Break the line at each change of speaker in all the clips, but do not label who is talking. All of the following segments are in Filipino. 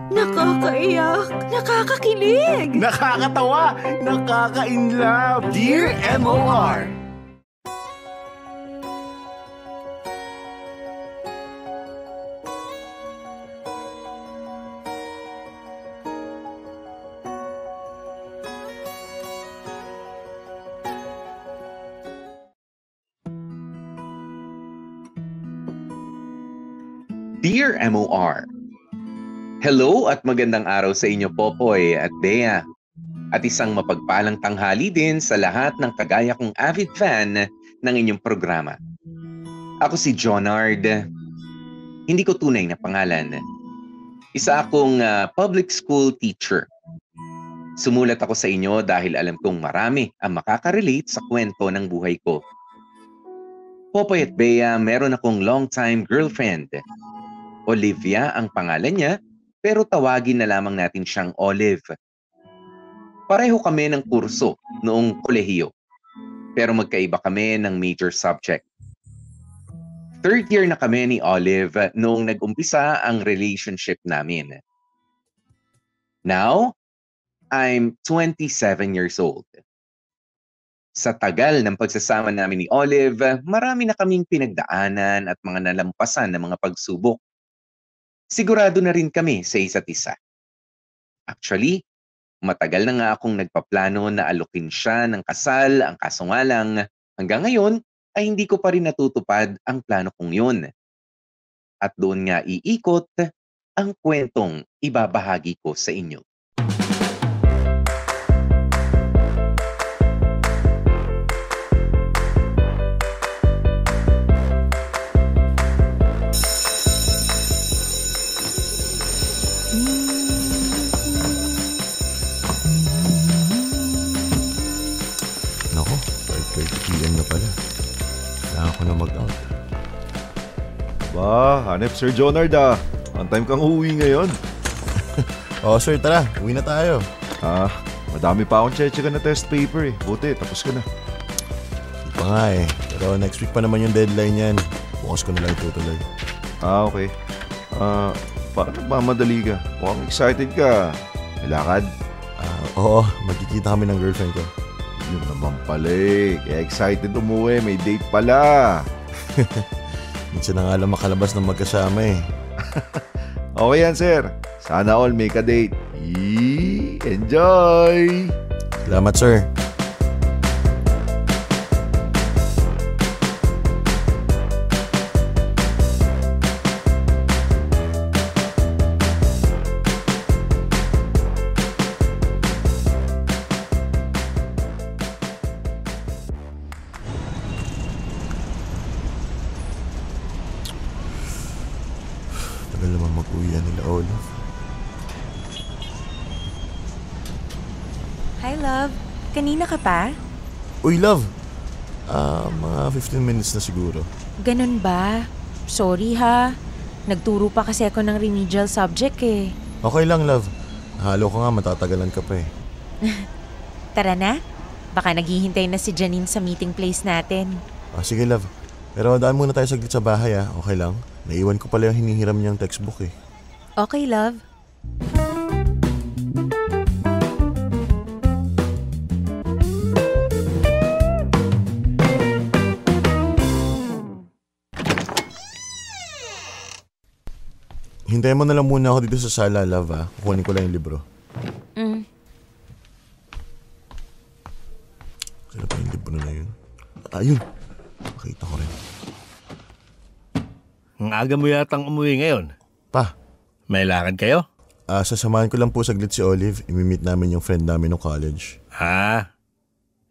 Nakakaiyak, nakakakilig,
Nakakatawa, nakaka-inlove. Dear MOR.
Dear MOR, hello at magandang araw sa inyo Popoy at Bea. At isang mapagpalang tanghali din sa lahat ng kagaya kong avid fan ng inyong programa. Ako si Jonard. Hindi ko tunay na pangalan. Isa akong public school teacher. Sumulat ako sa inyo dahil alam kong marami ang makaka-relate sa kwento ng buhay ko. Popoy at Bea, meron akong long-time girlfriend. Olivia ang pangalan niya, pero tawagin na lamang natin siyang Olive. Pareho kami ng kurso noong kolehiyo, pero magkaiba kami ng major subject. Third year na kami ni Olive noong nag-umpisa ang relationship namin. Now, I'm 27 years old. Sa tagal ng pagsasama namin ni Olive, marami na kaming pinagdaanan at mga nalampasan na mga pagsubok. Sigurado na rin kami sa isa't isa. Actually, matagal na nga akong nagpaplano na alokin siya ng kasal, ang kaso nga lang, hanggang ngayon ay hindi ko pa rin natutupad ang plano kong yun. At doon nga iikot ang kwentong ibabahagi ko sa inyo.
Hanep, Sir Jonard on time kang uuwi ngayon.
Sir, tara. Uwi na tayo.
Madami pa akong check na test paper eh. Buti, tapos ka na.
Hindi pa nga eh. Pero next week pa naman yung deadline yan. Bukas ko na lang itutuloy.
Okay. Parang nagmamadali ka. Mukhang excited ka. May lakad?
Oo, magkikita kami ng girlfriend ko.
Yun naman pala eh. Kaya excited umuwi. May date pala.
Minsan na nga lang makalabas ng magkasama eh.
Okay yan, sir. Sana all make a date. Enjoy!
Salamat, sir. Tagal naman mag-uwian nila, Olive.
Hi, love. Kanina ka pa?
Uy, love. Mga 15 minutes na siguro.
Ganun ba? Sorry ha. Nagturo pa kasi ako ng remedial subject eh.
Okay lang, love. Halo ka nga, matatagalan ka pa eh.
Tara na. Baka naghihintay na si Janine sa meeting place natin.
Sige, love. Pero daan muna tayo saglit sa bahay okay lang? Naiwan ko pala yung hinihiram niyang textbook eh.
Okay, love.
Hintayin mo na lang muna ako dito sa sala, love Kukunin ko lang yung libro. Saan pa yung libro na yun? Ayun! Makita ko rin.
Ang aga mo yatang umuwi ngayon.
Pa!
May lakad kayo?
Sasamahan ko lang po saglit si Olive. Imi-meet namin yung friend namin ng college.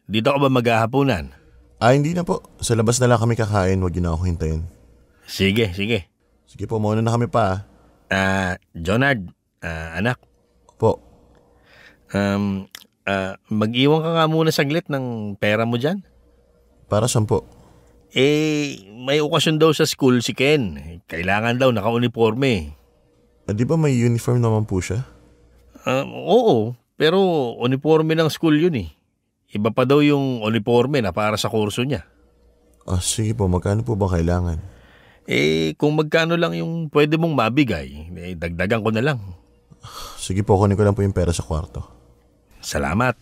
Dito ka ba maghahapunan?
Hindi na po. Sa labas na lang kami kakain. Huwag yun na ako hintayin.
Sige, sige.
Sige po, mauna na kami pa.
Jonard, anak.
Po.
Mag-iwan ka nga muna saglit ng pera mo dyan.
Para saan po?
May okasyon daw sa school si Ken. Kailangan daw naka-uniforme.
Di ba may uniform naman po siya?
Oo, pero uniforme ng school yun eh. Iba pa daw yung uniforme na para sa kurso niya.
Sige po, magkano po ba kailangan?
Kung magkano lang yung pwede mong mabigay, dagdagan ko na lang.
Sige po, kunin ko lang po yung pera sa kwarto.
Salamat.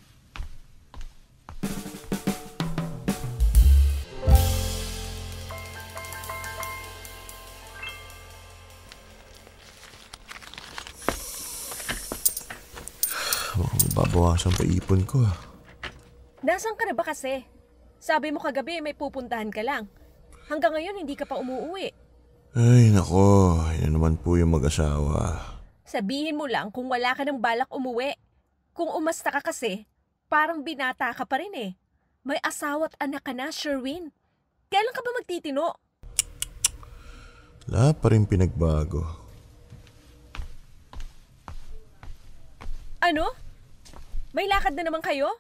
Babawasan pa ipon ko.
Nasaan ka na ba kasi? Sabi mo kagabi may pupuntahan ka lang. Hanggang ngayon hindi ka pa umuuwi.
Ay nako, yun naman po yung mag-asawa.
Sabihin mo lang kung wala ka ng balak umuwi. Kung umasta ka kasi, parang binata ka pa rin eh. May asawa at anak ka na, Sherwin. Kailan ka ba magtitino?
Wala pa rin pinagbago.
Ano? May lakad na naman kayo?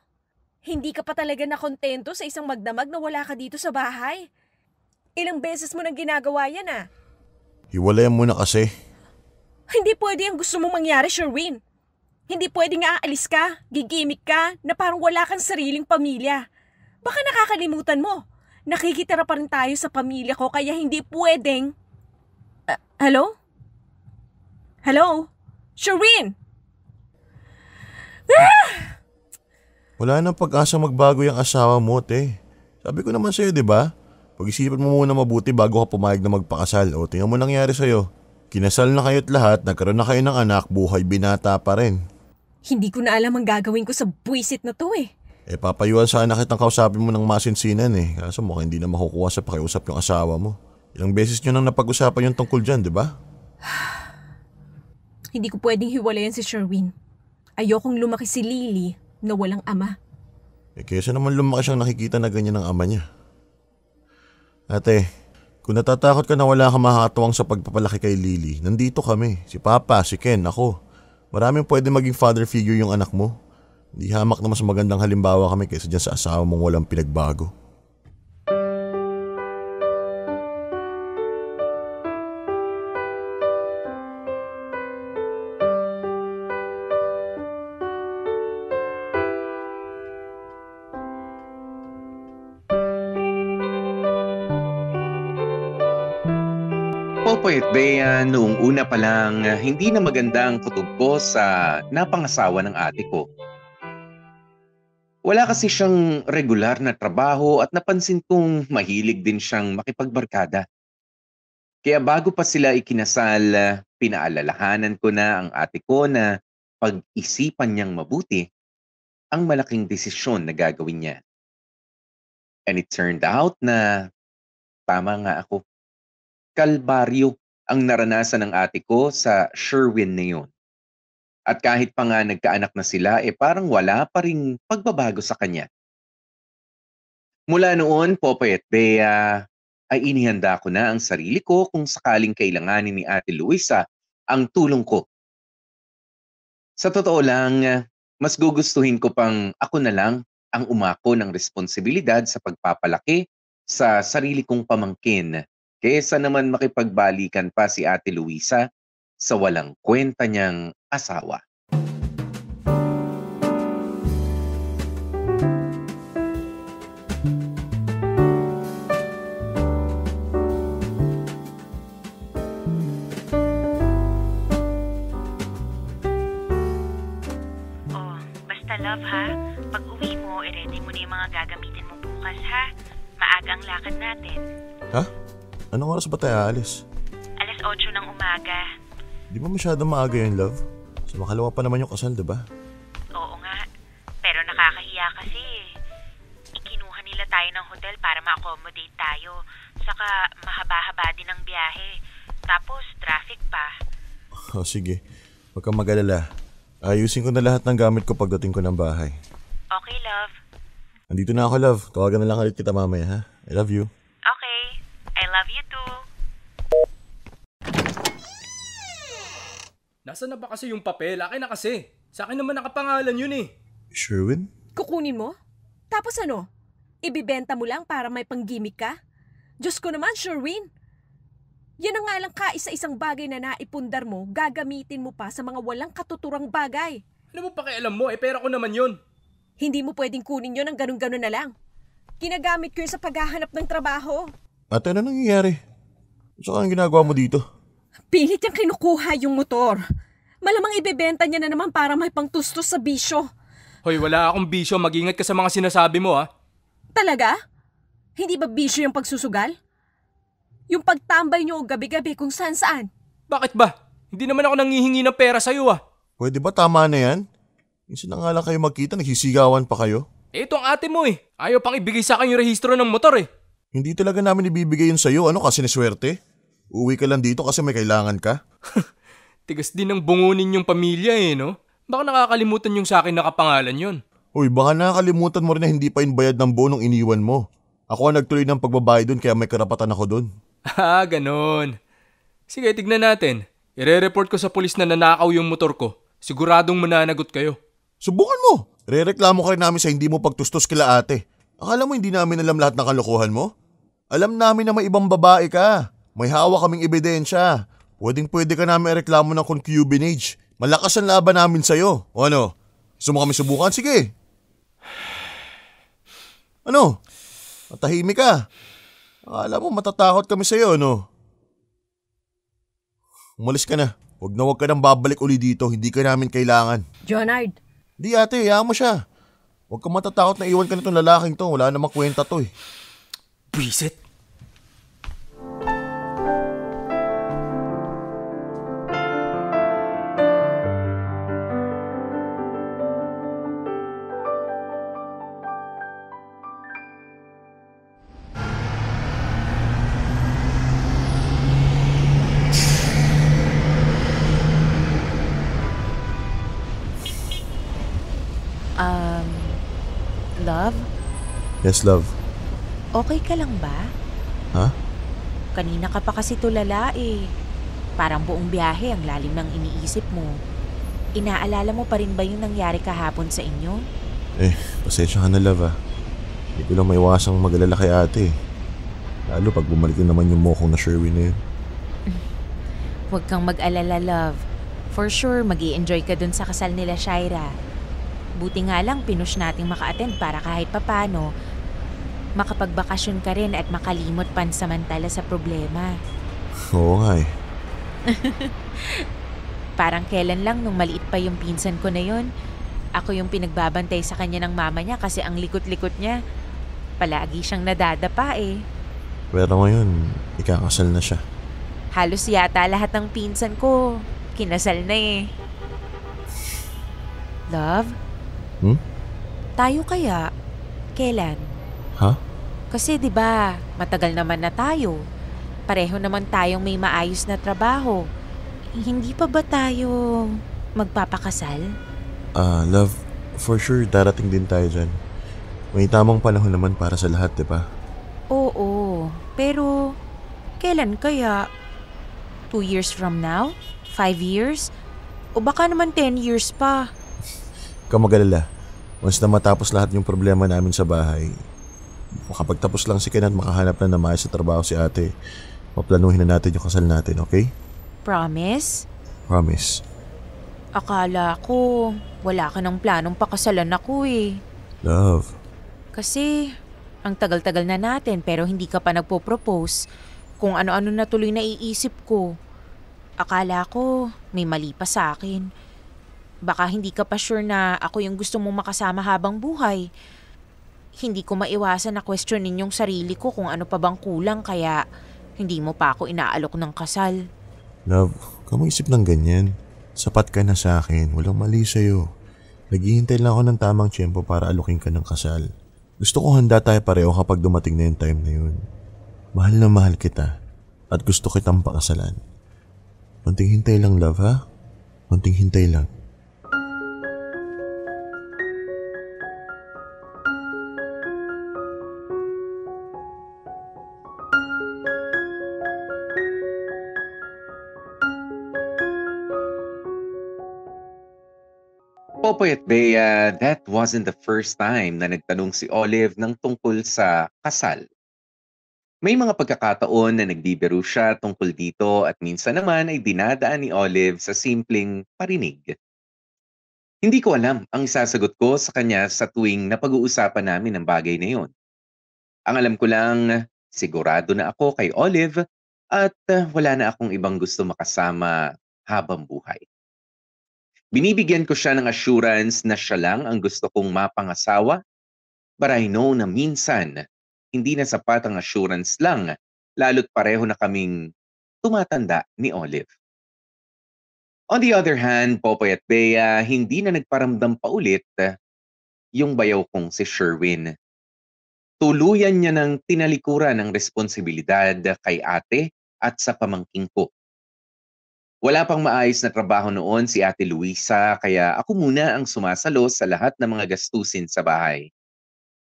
Hindi ka pa talaga nakontento sa isang magdamag na wala ka dito sa bahay. Ilang beses mo nang ginagawa yan ah.
Hiwalayan mo na kasi.
Hindi pwede ang gusto mong mangyari, Sherwin. Hindi pwedeng aalis ka, gigimik ka, na parang wala kang sariling pamilya. Baka nakakalimutan mo. Nakikitira pa rin tayo sa pamilya ko kaya hindi pwedeng... Hello? Hello? Sherwin!
Wala nang pag-asa magbago yung asawa mo, te. Sabi ko naman sa'yo, di ba? Pag-isipan mo muna mabuti bago ka pumayag na magpakasal. O, tingnan mo nangyari sa'yo. Kinasal na kayo't lahat, nagkaroon na kayo ng anak, buhay binata pa rin.
Hindi ko na alam ang gagawin ko sa buwisit na to eh.
Papayuan sana kitang kausapin mo ng masinsinan eh. Kaso mukhang hindi na makukuha sa pakiusap yung asawa mo. Ilang beses nyo nang napag-usapan yung tungkol dyan, di ba?
Hindi ko pwedeng hiwalayan si Sherwin. Ayokong lumaki si Lily na walang ama.
Kaysa naman lumaki siyang nakikita na ganyan ng ama niya. Ate, kung natatakot ka na wala kang makakatuwang sa pagpapalaki kay Lily, nandito kami. Si Papa, si Ken, ako. Maraming pwede maging father figure yung anak mo. Hindi hamak na mas magandang halimbawa kami kaysa dyan sa asawa mong walang pinagbago.
Popoy at Bea, noong una pa lang, hindi na magandang kutob ko sa napangasawa ng ate ko. Wala kasi siyang regular na trabaho at napansin kong mahilig din siyang makipagbarkada. Kaya bago pa sila ikinasal, pinaalalahanan ko na ang ate ko na pag-isipan niyang mabuti ang malaking desisyon na gagawin niya. And it turned out na tama nga ako. Kalbaryo ang naranasan ng ate ko sa Sherwin na yun. At kahit pa nga nagkaanak na sila, parang wala pa ring pagbabago sa kanya. Mula noon, Popoy at Bea, ay inihanda ko na ang sarili ko kung sakaling kailanganin ni Ate Luisa ang tulong ko. Sa totoo lang, mas gugustuhin ko pang ako na lang ang umako ng responsibilidad sa pagpapalaki sa sarili kong pamangkin kaysa naman makipagbalikan pa si Ate Luisa sa walang kwenta niyang asawa.
Oh, basta love ha. Pag uwi mo, i-ready mo na yung mga gagamitin mo bukas ha. Maaga ang lakad natin.
Ha? Anong oras ba tayo aalis?
8:00 ng umaga.
Di ba masyadong maaga yun, love? Sa makalawa pa naman yung kasal, diba?
Oo nga. Pero nakakahiya kasi. Ikinuha nila tayo ng hotel para ma-accommodate tayo. Saka mahaba-haba din ang biyahe. Tapos traffic pa.
O sige, huwag kang mag-alala. Ayusin ko na lahat ng gamit ko pagdating ko ng bahay.
Okay, love.
Andito na ako, love. Tawagan na lang ulit kita mamaya, ha? I love you.
Okay. I love you too.
Nasaan na ba kasi yung papel? Akin na kasi. Sa akin naman nakapangalan yun eh.
Sherwin?
Kukunin mo? Tapos ano? Ibibenta mo lang para may panggimik ka? Diyos ko naman, Sherwin. Yan ang nga lang kaisa-isang bagay na naipundar mo, gagamitin mo pa sa mga walang katuturang bagay.
Ano mo pakialam mo? Pera ko naman yun.
Hindi mo pwedeng kunin yun ng ganun-ganun na lang. Ginagamit ko yun sa paghahanap ng trabaho.
Ate, ano nangyayari? Saka ang ginagawa mo dito?
Pilit yung kinukuha yung motor. Malamang ibebenta niya na naman para may pangtustos sa bisyo.
Hoy, wala akong bisyo. Mag-ingat ka sa mga sinasabi mo, ha?
Talaga? Hindi ba bisyo yung pagsusugal? Yung pagtambay niyo gabi-gabi kung saan-saan?
Bakit ba? Hindi naman ako nangihingi ng pera sa'yo, ah.
Pwede ba tama na yan? Minsan na nga lang kayo magkita, nagsisigawan pa kayo.
Ito ang ate mo, eh. Ayaw pang ibigay sa akin yung rehistro ng motor, eh.
Hindi talaga namin ibibigay yun sa'yo. Ano kasi niswerte? Uwi ka lang dito kasi may kailangan ka?
Tigas din ng bungunin yung pamilya, eh, no? Baka nakakalimutan yung sa akin nakapangalan yun.
Uy, baka nakakalimutan mo rin na hindi pa yung bayad ng bonong iniwan mo. Ako ang nagtuloy ng pagbabayad doon kaya may karapatan ako doon.
Ah, ganon. Sige, tignan natin. Ire-report ko sa pulis na nanakaw yung motor ko. Siguradong mananagot kayo.
Subukan mo! Rereklamo ka rin namin sa hindi mo pagtustos kila ate. Akala mo hindi namin alam lahat ng kalokohan mo? Alam namin na may ibang babae ka. May hawak kaming ebidensya. Pwedeng-pwede ka namin reklamo ng concubinage. Malakas ang laban namin sa'yo. O ano? Gusto mo kami subukan? Sige. Ano? Matahimik ka. Akala mo matatakot kami sa'yo, no? Umalis ka na. Huwag ka nang babalik uli dito. Hindi ka namin kailangan.
Jonard,
Di ate, hayaan mo siya. Huwag ka matatakot na iwan ka na itong lalaking to. Wala namang kwenta to eh.
Bisit.
Love,
Yes, love.
okay ka lang ba?
Ha?
Kanina ka pa kasi tulala eh. Parang buong biyahe ang lalim ng iniisip mo. Inaalala mo pa rin ba yung nangyari kahapon sa inyo?
Pasensya ka na, love ah. Hindi ko lang maiwasang mag-alala kay ate. Lalo pag bumalik na naman yung mokong na Sherwin na yun.
Huwag kang mag-alala, love. For sure, mag-i-enjoy ka dun sa kasal nila Shaira. Buti nga lang pinush nating maka-attend para kahit papano makapagbakasyon ka rin at makalimot pansamantala sa problema.
Oo nga eh.
Parang kailan lang nung maliit pa yung pinsan ko na yun, ako yung pinagbabantay sa kanya ng mama niya kasi ang likot-likot niya. Palagi siyang nadadapa eh.
Pero ngayon, ikakasal na siya.
Halos yata lahat ng pinsan ko kinasal na eh. Love? Tayo kaya? Kailan?
Ha?
Kasi 'di ba, matagal naman na tayo. Pareho naman tayong may maayos na trabaho. Hindi pa ba tayo magpapakasal?
Love, for sure darating din tayo dyan. May tamang panahon naman para sa lahat, di ba?
Oo, pero kailan kaya? 2 years from now? 5 years? O baka naman 10 years pa?
Ikaw mag-alala. Once na matapos lahat yung problema namin sa bahay, makapagtapos lang si Ken at makahanap na maayos sa trabaho si ate, maplanuhin na natin yung kasal natin, okay?
Promise?
Promise.
Akala ko wala ka ng planong pakasalan ako eh.
Love.
Kasi ang tagal-tagal na natin pero hindi ka pa nagpo-propose. Kung ano-ano na tuloy na iisip ko. Akala ko may mali pa sa akin. Baka hindi ka pa sure na ako yung gusto mong makasama habang buhay. Hindi ko maiwasan na questionin yung sarili ko kung ano pa bang kulang kaya hindi mo pa ako inaalok ng kasal.
Love, kamu isip ng ganyan. Sapat ka na sa akin. Walang mali sa'yo. Naghihintay lang ako ng tamang tiyempo para alokin ka ng kasal. Gusto ko handa tayo pareho kapag dumating na yung time na yun. Mahal na mahal kita at gusto kitang pakasalan. Konting hintay lang, love, ha? Konting hintay lang.
Popoy at Bea, that wasn't the first time na nagtanong si Olive ng tungkol sa kasal. May mga pagkakataon na nagbibiro siya tungkol dito at minsan naman ay dinadaan ni Olive sa simpleng parinig. Hindi ko alam ang isasagot ko sa kanya sa tuwing napag-uusapan namin ang bagay na yon. Ang alam ko lang, sigurado na ako kay Olive at wala na akong ibang gusto makasama habang buhay. Binibigyan ko siya ng assurance na siya lang ang gusto kong mapangasawa, but I know na minsan, hindi na sapat ang assurance lang, lalo't pareho na kaming tumatanda ni Olive. On the other hand, Popoy at Bea, hindi na nagparamdam pa ulit yung bayaw kong si Sherwin. Tuluyan niya ng tinalikuran ng responsibilidad kay ate at sa pamangking ko. Wala pang maayos na trabaho noon si Ate Luisa kaya ako muna ang sumasalo sa lahat ng mga gastusin sa bahay.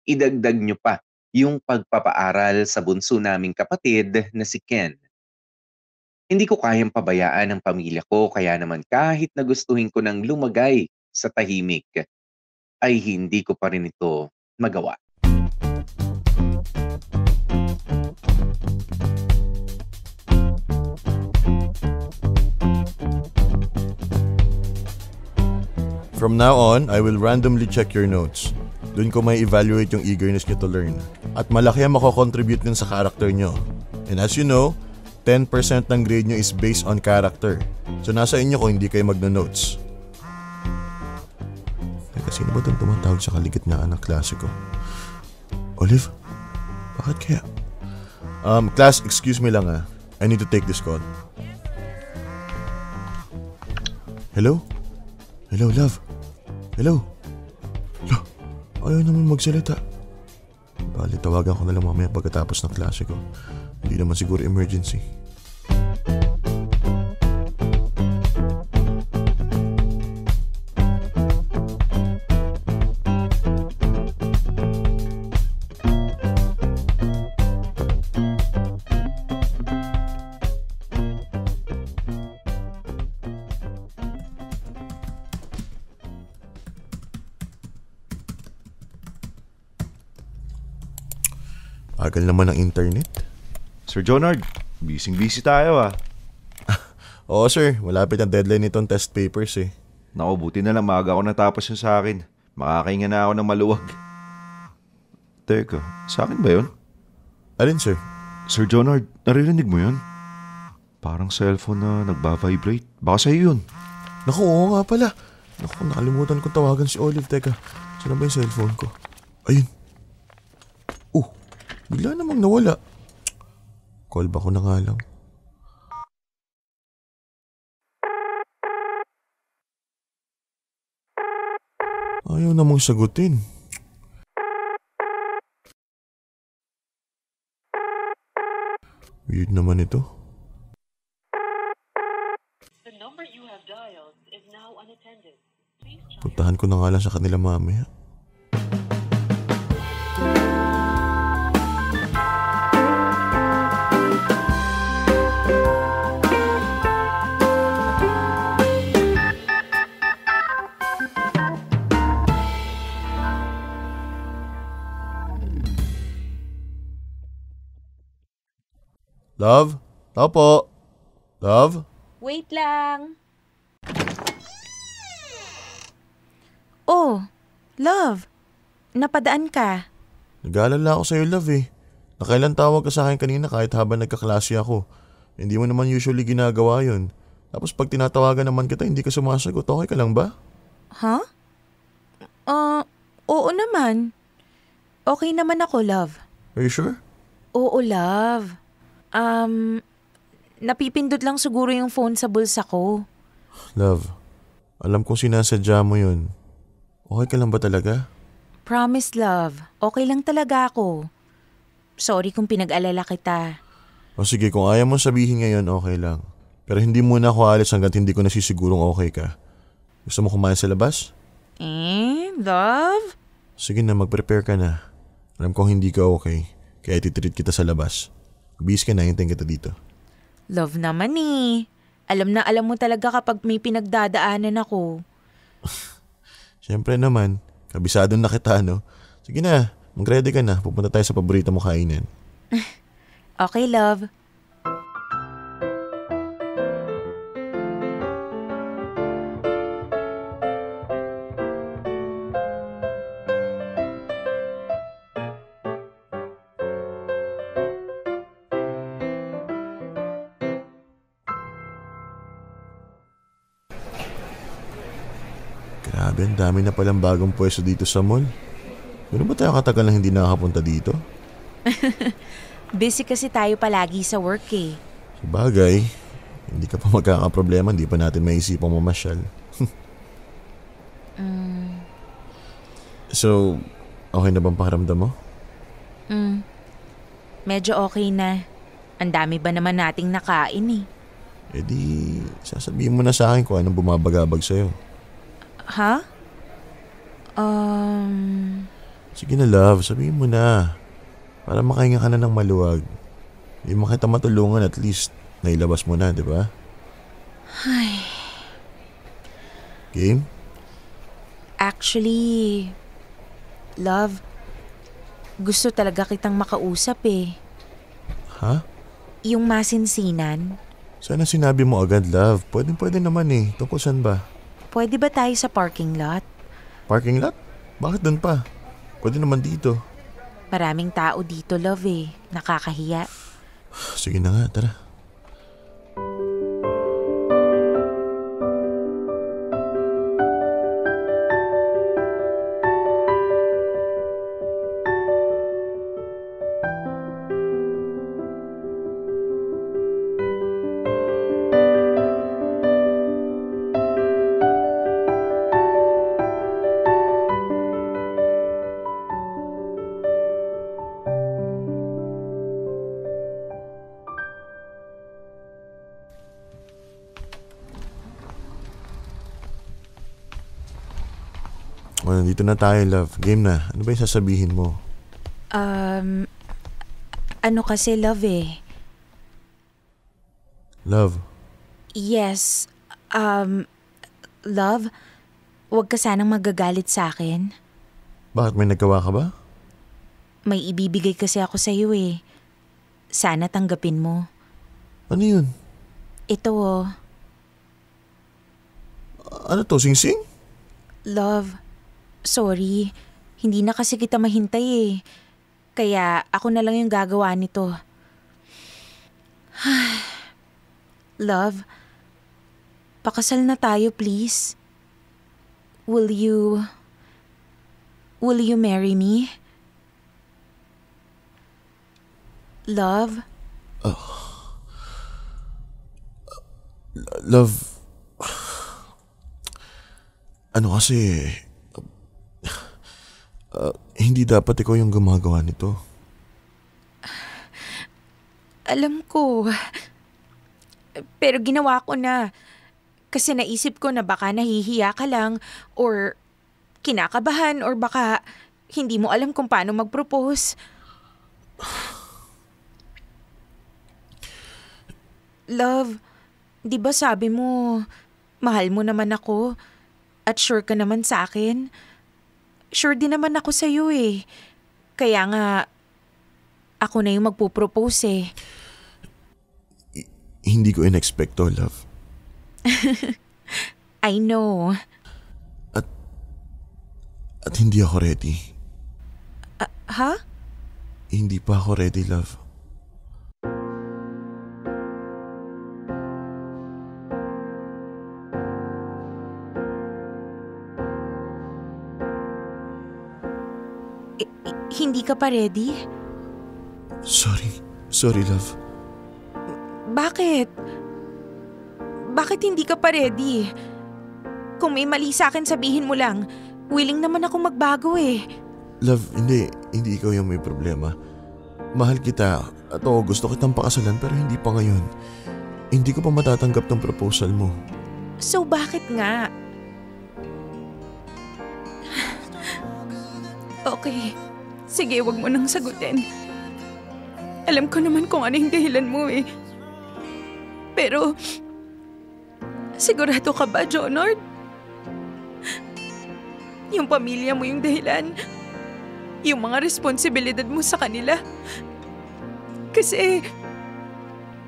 Idagdag niyo pa yung pagpapaaral sa bunso naming kapatid na si Ken. Hindi ko kayang pabayaan ang pamilya ko kaya naman kahit nagustuhin ko ng lumagay sa tahimik, ay hindi ko pa rin ito magawa.
From now on, I will randomly check your notes. Doon ko may evaluate yung eagerness nyo to learn. At malaki ang mako-contribute nun sa character nyo. And as you know, 10% ng grade nyo is based on character. So nasa inyo kung hindi kayo magno-notes. Teka, sino ba doon tumatawag sa kaligitnaan ng klase ko? Olive? Bakit kaya? Class, excuse me lang ah. I need to take this call. Hello? Hello, love? Hello? Ayaw naman magsalita. Bali, tawagan ko na lang mamaya pagkatapos ng klase ko. Hindi naman siguro emergency. Agal naman ang internet.
Sir Jonard, busy tayo ah.
Oo sir, malapit ang deadline nitong test papers eh.
Naku, buti na lang maaga ako natapos yun sa akin. Makakahinga na ako ng maluwag. Teka, sa akin ba yun?
Alin sir?
Sir Jonard, naririnig mo yun? Parang cellphone na nagba-vibrate. Baka sa'yo yun.
Naku, oo nga pala. Naku, nakalimutan ko tawagan si Olive. Teka, saan ba yung cellphone ko? Ayun. Bigla namang nawala. Call ba ko na nga lang? Ayaw namang sagutin. Weird naman ito. Puntahan ko na nga lang sa kanila mamaya. Love? Tao po. Love?
Wait lang.
Oh, love. Napadaan ka.
Nag-aalala ako sa'yo, love eh. Nakailan tawag ka sa akin kanina kahit habang nagkaklase ako. Hindi mo naman usually ginagawa yun. Tapos pag tinatawagan naman kita, hindi ka sumasagot. Okay ka lang ba?
Huh? Oo naman. Okay naman ako, love.
Are you sure?
Oo, love. Napipindot lang siguro yung phone sa bulsa ko.
Love, alam kong sinasadya mo yun. Okay ka lang ba talaga?
Promise, love. Okay lang talaga ako. Sorry kung pinag-alala kita.
O sige, kung ayaw mo sabihin ngayon, okay lang. Pero hindi muna ako alis hanggat hindi ko nasisigurong okay ka. Gusto mo kumain sa labas?
Love?
Sige na, mag-prepare ka na. Alam kong hindi ka okay, kaya titreat kita sa labas. Bis ka na, hintayin kita dito.
Love naman eh. Alam mo talaga kapag may pinagdadaanan ako.
Siyempre naman, kabisado na kita, no? Sige na, mag-ready ka na. Pupunta tayo sa paborito mo kainan.
Okay, love.
Grabe, ang dami na palang bagong pwesto dito sa mall. Gano'n ba tayo katagal na hindi nakakapunta dito?
Busy kasi tayo palagi sa work eh.
Sabagay, hindi ka pa magkakaproblema, hindi pa natin maisipang mamasyal. So, okay na bang pakiramdam mo?
Medyo okay na. Ang dami ba naman nating nakain eh.
E di, sasabihin mo na sa akin kung anong bumabagabag sa'yo.
Ha?
Sige na love, sabihin mo na. Para makahinga ka na ng maluwag. Hindi mo kita matulungan, at least nailabas mo na, di ba?
Ay.
Game?
Actually, love, gusto talaga kitang makausap eh.
Ha?
Yung masinsinan.
Sana sinabi mo agad, love. Pwede naman eh. Tungkol saan ba?
Pwede ba tayo sa parking lot?
Parking lot? Bakit doon pa? Pwede naman dito.
Maraming tao dito, love eh. Nakakahiya.
Sige na nga, tara. Well, nandito na tayo, love. Game na. Ano ba yung sasabihin mo?
Ano kasi, love eh.
Love?
Yes. Love, huwag ka sanang magagalit sa akin.
Bakit, may nagawa ka ba?
May ibibigay kasi ako sa iyo eh. Sana tanggapin mo.
Ano yun?
Ito oh.
Ano to, sing-sing?
Love, sorry. Hindi na kasi kita mahintay eh. Kaya ako na lang yung gagawa nito. Love, pakasal na tayo please. Will you marry me? Love?
Love, ano kasi, hindi dapat ikaw yung gumagawa nito.
Alam ko. Pero ginawa ko na. Kasi naisip ko na baka nahihiya ka lang or kinakabahan or baka hindi mo alam kung paano mag-propose. Love, di ba sabi mo, mahal mo naman ako at sure ka naman sa akin? Sure din naman ako sa'yo eh. Kaya nga, ako na yung magpo-propose eh.
Hindi ko in-expect to, love.
I know.
At hindi ako ready.
Ha?
Hindi pa ako ready, love.
Hindi ka pa ready?
Sorry, love.
Bakit? Bakit hindi ka pa ready? Kung may mali sa akin, sabihin mo lang. Willing naman ako magbago eh.
Love, hindi ikaw yung may problema. Mahal kita at oo, gusto kitang pakasalan pero hindi pa ngayon. Hindi ko pa matatanggap ng proposal mo.
So bakit nga? Okay. Sige, wag mo nang sagutin. Alam ko naman kung ano yung dahilan mo eh. Pero, sigurado ka ba, Jonard? Yung pamilya mo yung dahilan. Yung mga responsibilidad mo sa kanila. Kasi,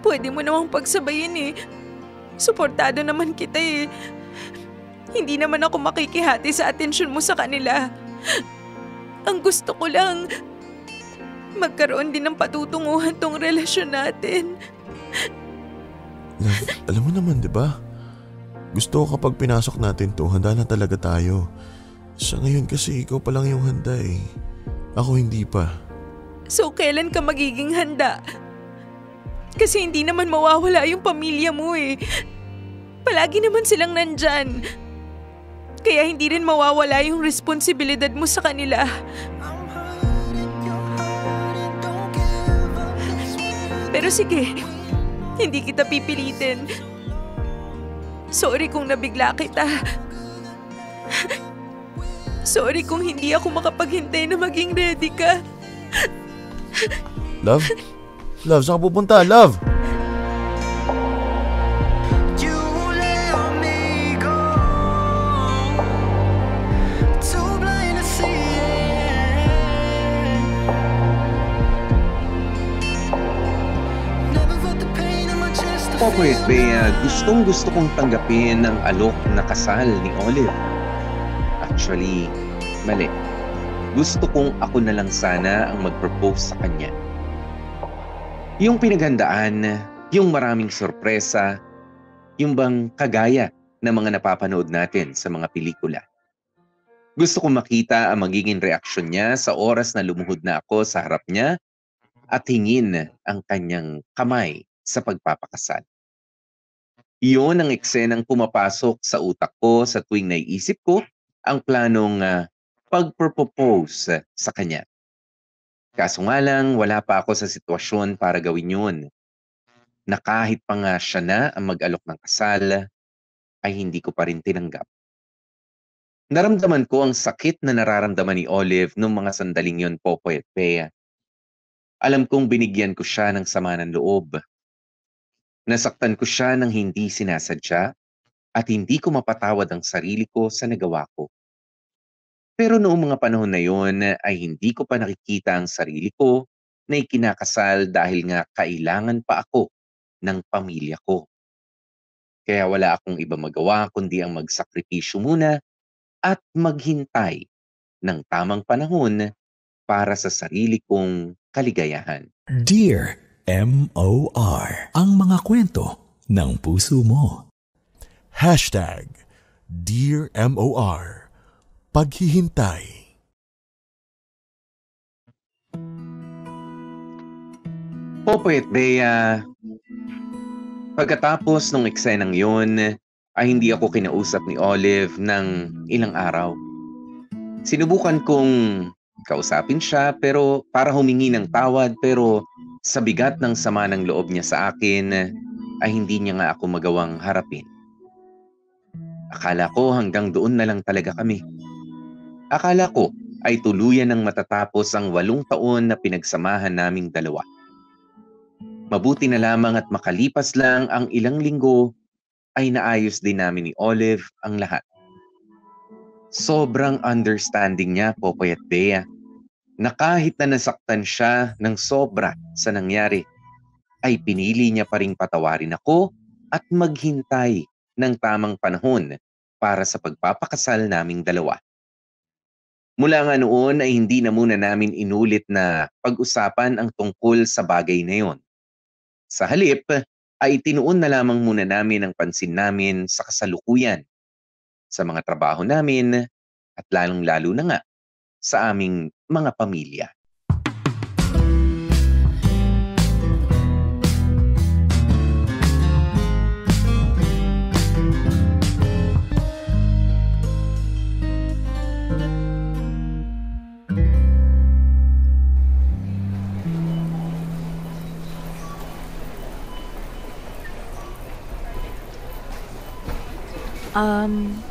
pwede mo namang pagsabayin eh. Suportado naman kita eh. Hindi naman ako makikihati sa atensyon mo sa kanila. Ang gusto ko lang, magkaroon din ng patutunguhan tong relasyon natin.
Love, alam mo naman, di ba? Gusto ko kapag pinasok natin to, handa na talaga tayo. Sa ngayon kasi ikaw pa lang yung handa eh. Ako hindi pa.
So kailan ka magiging handa? Kasi hindi naman mawawala yung pamilya mo eh. Palagi naman silang nandyan. Kaya hindi rin mawawala yung responsibilidad mo sa kanila. Pero sige, hindi kita pipilitin. Sorry kung nabigla kita. Sorry kung hindi ako makapaghintay na maging ready ka.
Love? Love, saan ka pupunta? Love!
Popoy at Bea, gustong-gusto kong tanggapin ang alok na kasal ni Olive. Actually, mali. Gusto kong ako na lang sana ang mag-propose sa kanya. Yung pinaghandaan, yung maraming sorpresa, yung bang kagaya ng mga napapanood natin sa mga pelikula. Gusto kong makita ang magiging reaksyon niya sa oras na lumuhod na ako sa harap niya at hingin ang kanyang kamay sa pagpapakasal. Iyon ang eksenang pumapasok sa utak ko sa tuwing naiisip ko ang planong pag-propose sa kanya. Kaso nga lang, wala pa ako sa sitwasyon para gawin yun. Na kahit pa nga siya na ang mag-alok ng kasal, ay hindi ko pa rin tinanggap. Naramdaman ko ang sakit na nararamdaman ni Olive noong mga sandaling yon, Popoy at Bea. Alam kong binigyan ko siya ng sama ng loob. Nasaktan ko siya ng hindi sinasadya at hindi ko mapatawad ang sarili ko sa nagawa ko. Pero noong mga panahon na yon ay hindi ko pa nakikita ang sarili ko na ikinakasal dahil nga kailangan pa ako ng pamilya ko. Kaya wala akong iba magawa kundi ang magsakripisyo muna at maghintay ng tamang panahon para sa sarili kong kaligayahan.
Dear M.O.R. Ang mga kwento ng puso mo.
Dear M.O.R. Paghihintay.
Popoy at Bea, pagkatapos ng eksenang yun, ay hindi ako kinausap ni Olive ng ilang araw. Sinubukan kong kausapin siya pero para humingi ng tawad pero sa bigat ng sama ng loob niya sa akin ay hindi niya nga ako magawang harapin. Akala ko hanggang doon na lang talaga kami. Akala ko ay tuluyan ng matatapos ang 8 taon na pinagsamahan naming dalawa. Mabuti na lamang at makalipas lang ang ilang linggo ay naayos din namin ni Olive ang lahat. Sobrang understanding niya, Popoy at Bea, na kahit na nasaktan siya ng sobra sa nangyari, ay pinili niya pa ring patawarin ako at maghintay ng tamang panahon para sa pagpapakasal naming dalawa. Mula nga noon ay hindi na muna namin inulit na pag-usapan ang tungkol sa bagay na yon. Sa halip ay tinuon na lamang muna namin ang pansin namin sa kasalukuyan, sa mga trabaho namin at lalong-lalo na nga sa aming mga pamilya.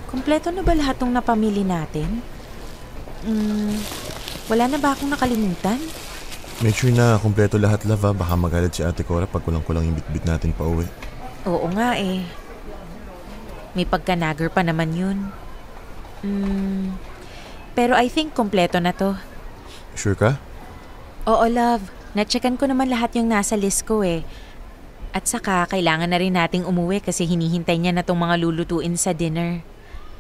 Kompleto na ba lahat ng napamili natin? Wala na ba akong nakalimutan?
Make sure na kompleto lahat, Love. Baka magalit si Ate Cora pag kulang-kulang yung bitbit natin pa uwi.
Oo nga eh. May pagka-nagger pa naman yun. Pero I think kompleto na to.
Sure ka?
Oo, Love. Nacheckan ko naman lahat yung nasa list ko eh. At saka, kailangan na rin nating umuwi kasi hinihintay niya na tong mga lulutuin sa dinner.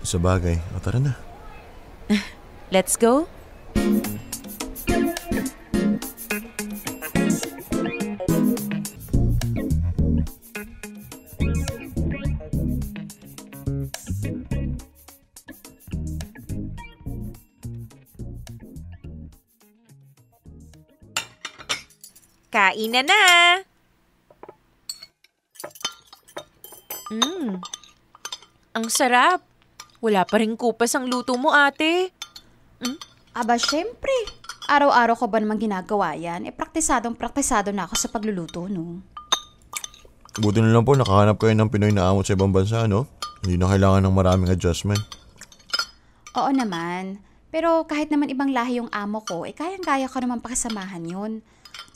Sa bagay. O tara na.
Let's go? Kain na! Ang sarap. Wala pa rin kupas ang luto mo, ate.
Aba, syempre. Araw-araw ko ba naman ginagawa yan? Praktisadong-praktisado na ako sa pagluluto, no?
Buti na lang po nakahanap kayo ng Pinoy na amot sa ibang bansa, no? Hindi na kailangan ng maraming adjustment.
Oo naman. Pero kahit naman ibang lahi yung amo ko, kayang-kaya ko naman pakisamahan yun.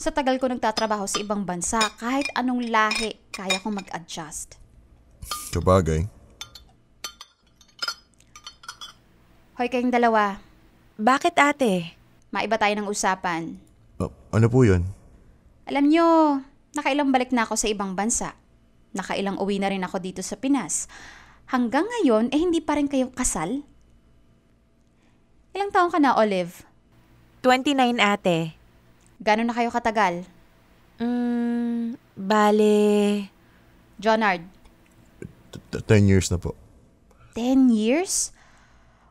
Sa tagal ko nagtatrabaho sa ibang bansa, kahit anong lahi, kaya kong mag-adjust.
Sabagay.
Hoy kayong dalawa,
Bakit, ate?
maiba tayo ng usapan.
Ano po yun?
Alam nyo, nakailang balik na ako sa ibang bansa. Nakailang uwi na rin ako dito sa Pinas. Hanggang ngayon, hindi pa rin kayo kasal? Ilang taon ka na, Olive?
29, ate.
Gano'n na kayo katagal?
Bale...
Jonard,
10 years na po.
10 years?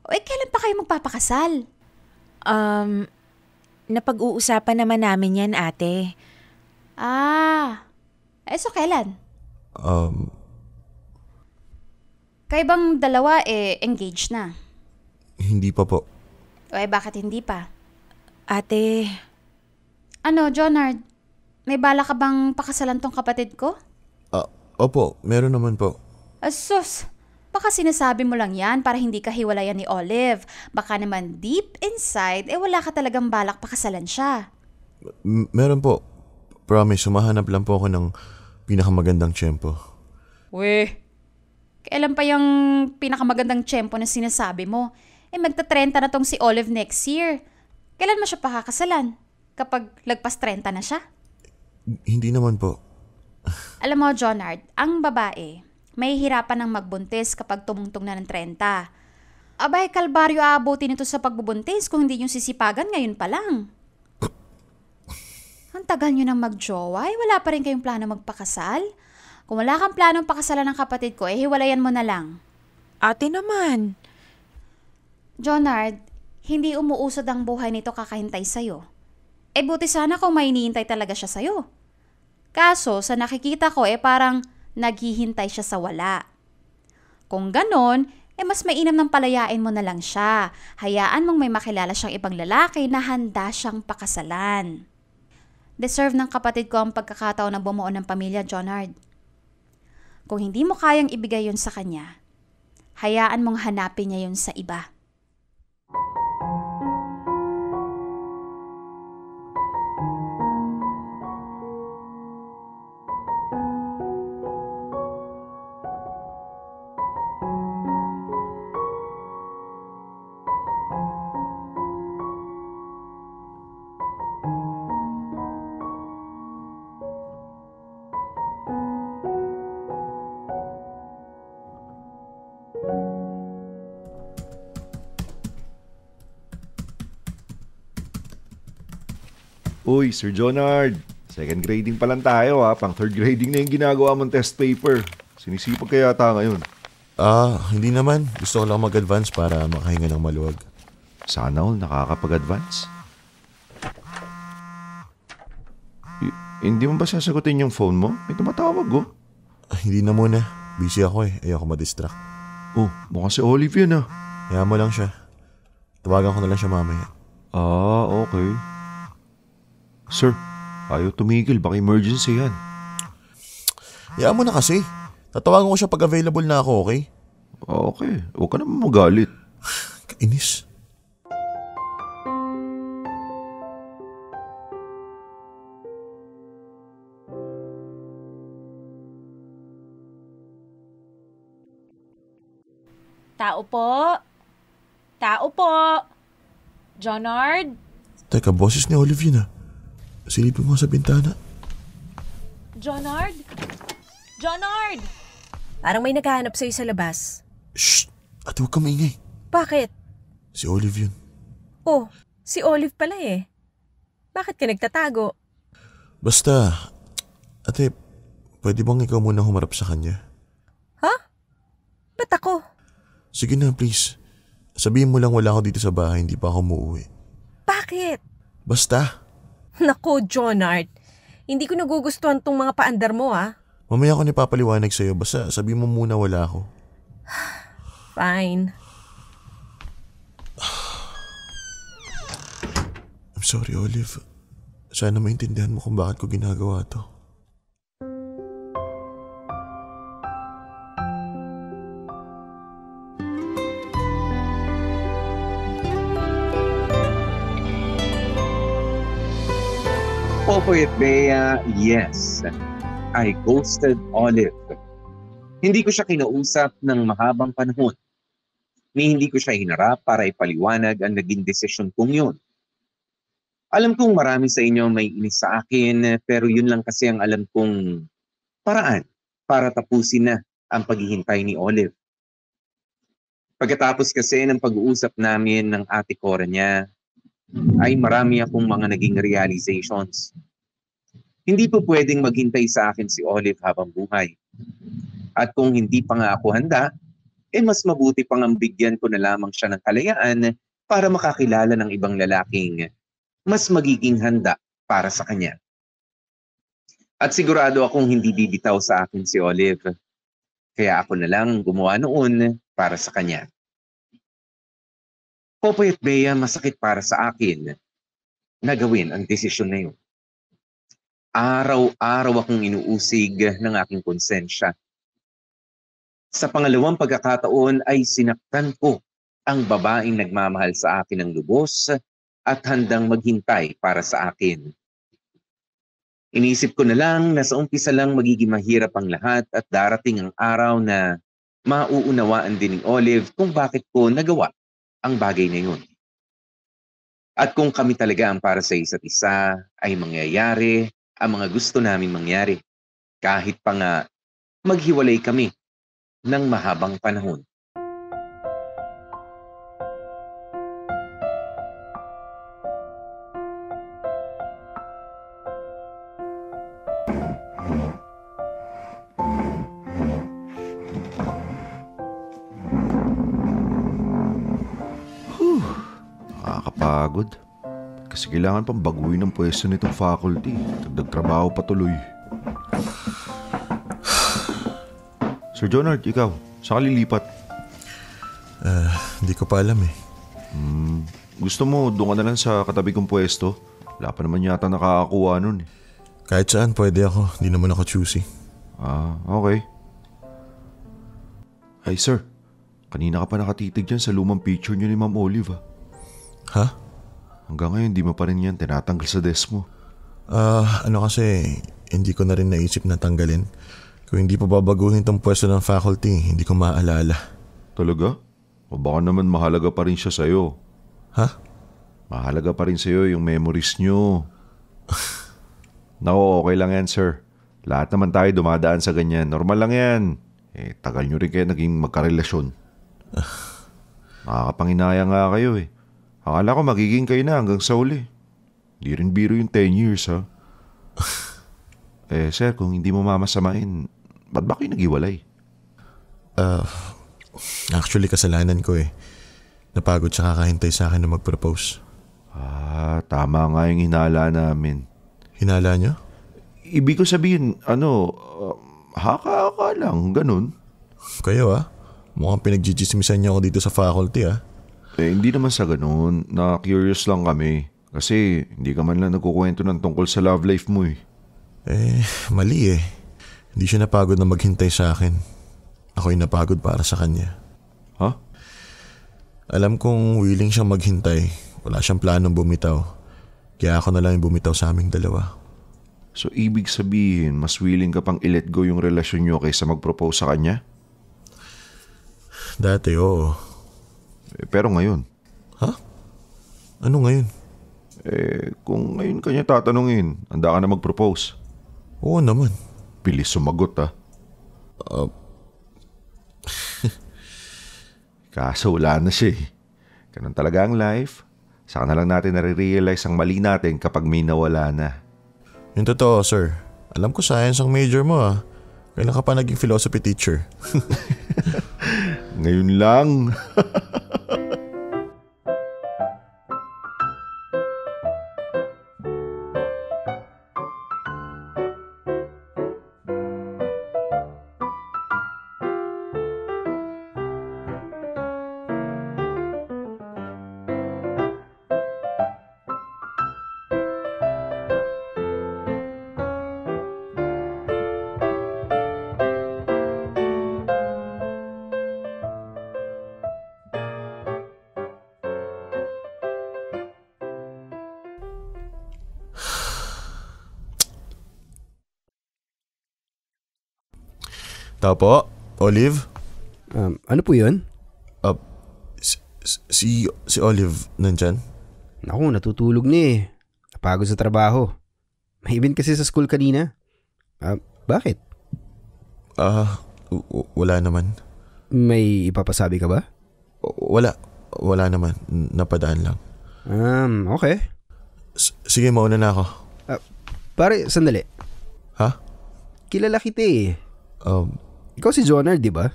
Kailan pa kayo magpapakasal?
Napag-uusapan naman namin yan, ate.
So kailan? Kayo bang dalawa engaged na?
Hindi pa po.
Bakit hindi pa?
Ate,
Ano, Jonard? May bala ka bang pakasalan tong kapatid ko?
Opo, meron naman po.
Sus! Baka sinasabi mo lang yan para hindi ka hiwalayan ni Olive. Baka naman deep inside, wala ka talagang balak pakasalan siya.
Meron po. Promise, sumahanap lang po ako ng pinakamagandang tiyempo.
Kailan pa yung pinakamagandang tiyempo na sinasabi mo? Magta-30 na tong si Olive next year. Kailan mo siya pakakasalan? Kapag lagpas 30 na siya?
Hindi naman po.
Alam mo, Jonard, ang babae, may hirapan ng magbuntis kapag tumungtong na ng 30. Abay, kalbaryo aabutin nito sa pagbubuntis kung hindi yung sisipagan ngayon pa lang. Ang tagal nyo nang magjowa, wala pa rin kayong plano magpakasal? Kung wala kang planong pakasalan ng kapatid ko, hiwalayan mo na lang.
ate naman.
Jonard, hindi umuusad ang buhay nito kakahintay sa'yo. Buti sana kung may hinihintay talaga siya sa'yo. Kaso, sa nakikita ko parang naghihintay siya sa wala. Kung ganon, mas mainam ng palayain mo na lang siya. Hayaan mong may makilala siyang ibang lalaki na handa siyang pakasalan. Deserve ng kapatid ko ang pagkakataon na bumuo ng pamilya, Jonard. Kung hindi mo kayang ibigay yun sa kanya, hayaan mong hanapin niya yun sa iba.
Uy, Sir Jonard. Second grading pa lang tayo ha. Pang third grading na yung ginagawa mong test paper. Sinisipag ka yata ngayon.
Hindi naman. Gusto ko lang mag-advance para makahinga ng maluwag.
Sana all nakakapag-advance. Hindi mo ba sasagutin yung phone mo? May tumatawag
Hindi na muna. Busy ako Ayoko ma-distract.
Mukhang si Olive yun
Hayaan mo lang siya. Tawagan ko na lang siya mamaya.
Okay. Sir, ayaw tumigil. Baka emergency yan.
Hayaan mo na kasi. Tatawagan ko siya pag available na ako, okay?
Okay. Huwag ka naman magalit.
Kainis.
Tao po. Tao po. Jonard?
Teka, boses ni Olive yun Silipin mo sa bintana.
Jonard? Jonard!
Parang may naghahanap sa'yo sa labas.
Shh! Ate, huwag kang maingay.
Bakit?
Si Olive yun.
Si Olive pala Bakit ka nagtatago?
Basta, ate, pwede bang ikaw muna humarap sa kanya?
Ha? Ba't ako?
Sige na, please. Sabihin mo lang wala ako dito sa bahay, hindi pa ako umuwi.
Bakit?
Basta.
Naku, Jonard. Hindi ko nagugustuhan tong mga paandar mo, ah.
Mamaya ko nipapaliwanag sa'yo. Basta sabi mo muna wala ako.
Fine.
I'm sorry, Olive. Sana maintindihan mo kung bakit ko ginagawa to.
Popoy at Bea, yes, I ghosted Olive. Hindi ko siya kinausap ng mahabang panahon. Hindi ko siya hinarap para ipaliwanag ang naging desisyon kong yun. Alam kong marami sa inyo may inis sa akin, pero yun lang kasi ang alam kong paraan para tapusin na ang paghihintay ni Olive. Pagkatapos kasi ng pag-uusap namin ng ate Cora niya, ay marami akong mga naging realizations. Hindi po pwedeng maghintay sa akin si Olive habang buhay. At kung hindi pa nga ako handa, mas mabuti pang bigyan ko na lamang siya ng kalayaan para makakilala ng ibang lalaking mas magiging handa para sa kanya. At sigurado akong hindi bibitaw sa akin si Olive. Kaya ako na lang gumawa noon para sa kanya. Popoy at Bea, masakit para sa akin na gawin ang desisyon na yun. Araw-araw akong inuusig ng aking konsensya. Sa pangalawang pagkakataon ay sinaktan ko ang babaeng nagmamahal sa akin ng lubos at handang maghintay para sa akin. Inisip ko na lang na sa umpisa lang magiging mahirap ang lahat at darating ang araw na mauunawaan din ni Olive kung bakit ko nagawa ang bagay na yun. At kung kami talaga ang para sa isa't isa, ay mangyayari ang mga gusto namin mangyari. Kahit pa nga maghiwalay kami ng mahabang panahon.
Nakakapagod. Kasi kailangan pang baguhin ang pwesto nitong faculty. Dagdag trabaho patuloy. Sir Jonard, ikaw, saan ka lilipat?
Hindi ko pa alam eh.
Gusto mo, doon ka na lang sa katabi kong pwesto? Wala pa naman yata nakakakuha nun eh.
Kahit saan, pwede ako. Hindi naman ako choosy.
Okay. Ay sir, kanina ka pa nakatitig dyan sa lumang picture niyo ni Ma'am Olive ah.
Ha?
Hanggang ngayon, di mo pa rin yan tinatanggal sa desk mo.
Kasi, hindi ko na rin naisip na tanggalin. Kung hindi pa babaguhin tong pwesto ng faculty, hindi ko maaalala.
Talaga? O baka naman mahalaga pa rin siya sa'yo.
Ha?
Mahalaga pa rin sa'yo yung memories nyo. Nako, okay lang yan sir. Lahat naman tayo dumadaan sa ganyan. Normal lang yan. Tagal nyo rin kayo naging magkarelasyon. Nakakapanginaya nga kayo eh. Akala ko magiging kayo na hanggang sa uli. Di rin biro yung 10 years ha. Sir, kung hindi mo mamasamain, ba't ba kayo naghiwalay?
Actually, kasalanan ko eh. Napagod siya kakahintay sa akin na mag-propose.
Tama nga yung hinala namin.
Hinala niyo?
Ibig ko sabihin, haka-haka lang, ganun.
Kayo mukhang pinagjijismisan niyo ako dito sa faculty
Hindi naman sa ganun. Na-curious lang kami. Kasi hindi ka man lang nagkukwento ng tungkol sa love life mo eh.
Mali eh. Hindi siya napagod na maghintay sa akin. Ako'y napagod para sa kanya.
Ha?
Alam kong willing siyang maghintay. Wala siyang planong bumitaw. Kaya ako na lang yung bumitaw sa aming dalawa.
So ibig sabihin, mas willing ka pang i-let go yung relasyon nyo kaysa mag-propose sa kanya?
Dati, oo.
Pero ngayon?
Ha? Ano ngayon?
Kung ngayon kanya tatanungin, handa ka na mag-propose?
Oo naman.
Bilis sumagot Kaso wala na siya eh. Ganun talaga ang life. Saka na lang natin nare-realize ang mali natin kapag may nawala na.
Yung totoo, sir. Alam ko science ang major mo Kailan ka pa naging philosophy teacher?
Ngayon lang.
Tao po, Olive?
Ano po yun?
Si Olive nandyan?
Naku, natutulog na eh. Napagod sa trabaho. May event kasi sa school kanina. Bakit?
Wala naman.
May ipapasabi ka ba?
Wala naman. Napadaan lang.
Okay.
Sige, mauna na ako.
Pare, sandali.
Ha?
Kilala kita eh. Ikaw si Jonard, di ba?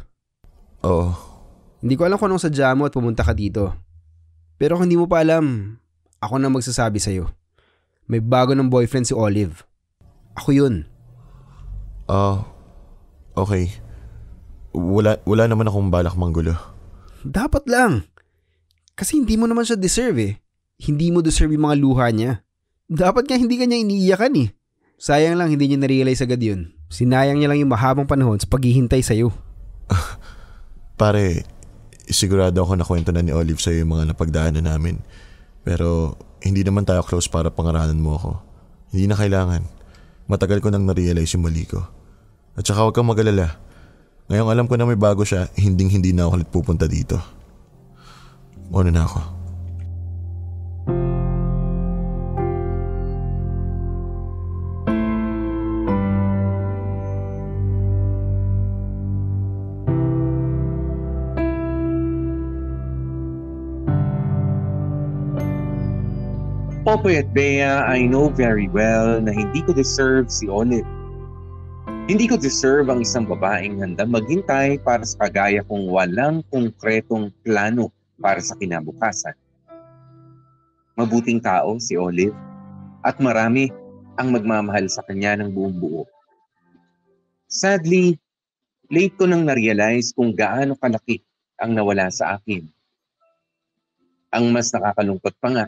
Oo.
Hindi ko alam kung anong sadya mo at pumunta ka dito. Pero kung hindi mo pa alam, ako na magsasabi sa'yo. May bago ng boyfriend si Olive. Ako yun.
Okay. Wala naman akong balak manggulo.
Dapat lang. Kasi hindi mo naman siya deserve eh. Hindi mo deserve yung mga luha niya. Dapat nga hindi ka niya iniiyakan eh. Sayang lang hindi niya na-realize agad yun. Sinayang niya lang yung mahabang panahon sa paghihintay sa'yo.
Pare, sigurado ako na kwento na ni Olive sa'yo yung mga napagdaanan namin. Pero hindi naman tayo close para pangaralan mo ako. Hindi na kailangan. Matagal ko nang na-realize yung mali ko. At saka huwag kang mag-alala. Ngayong alam ko na may bago siya, hindi na ako ulit pupunta dito. Muna na ako.
Popoy at Bea, I know very well na hindi ko deserve si Olive. Hindi ko deserve ang isang babaeng handang maghintay para sa kagaya kong walang konkretong plano para sa kinabukasan. Mabuting tao si Olive at marami ang magmamahal sa kanya ng buong buo. Sadly, late ko nang na-realize kung gaano kalaki ang nawala sa akin. Ang mas nakakalungkot pa nga,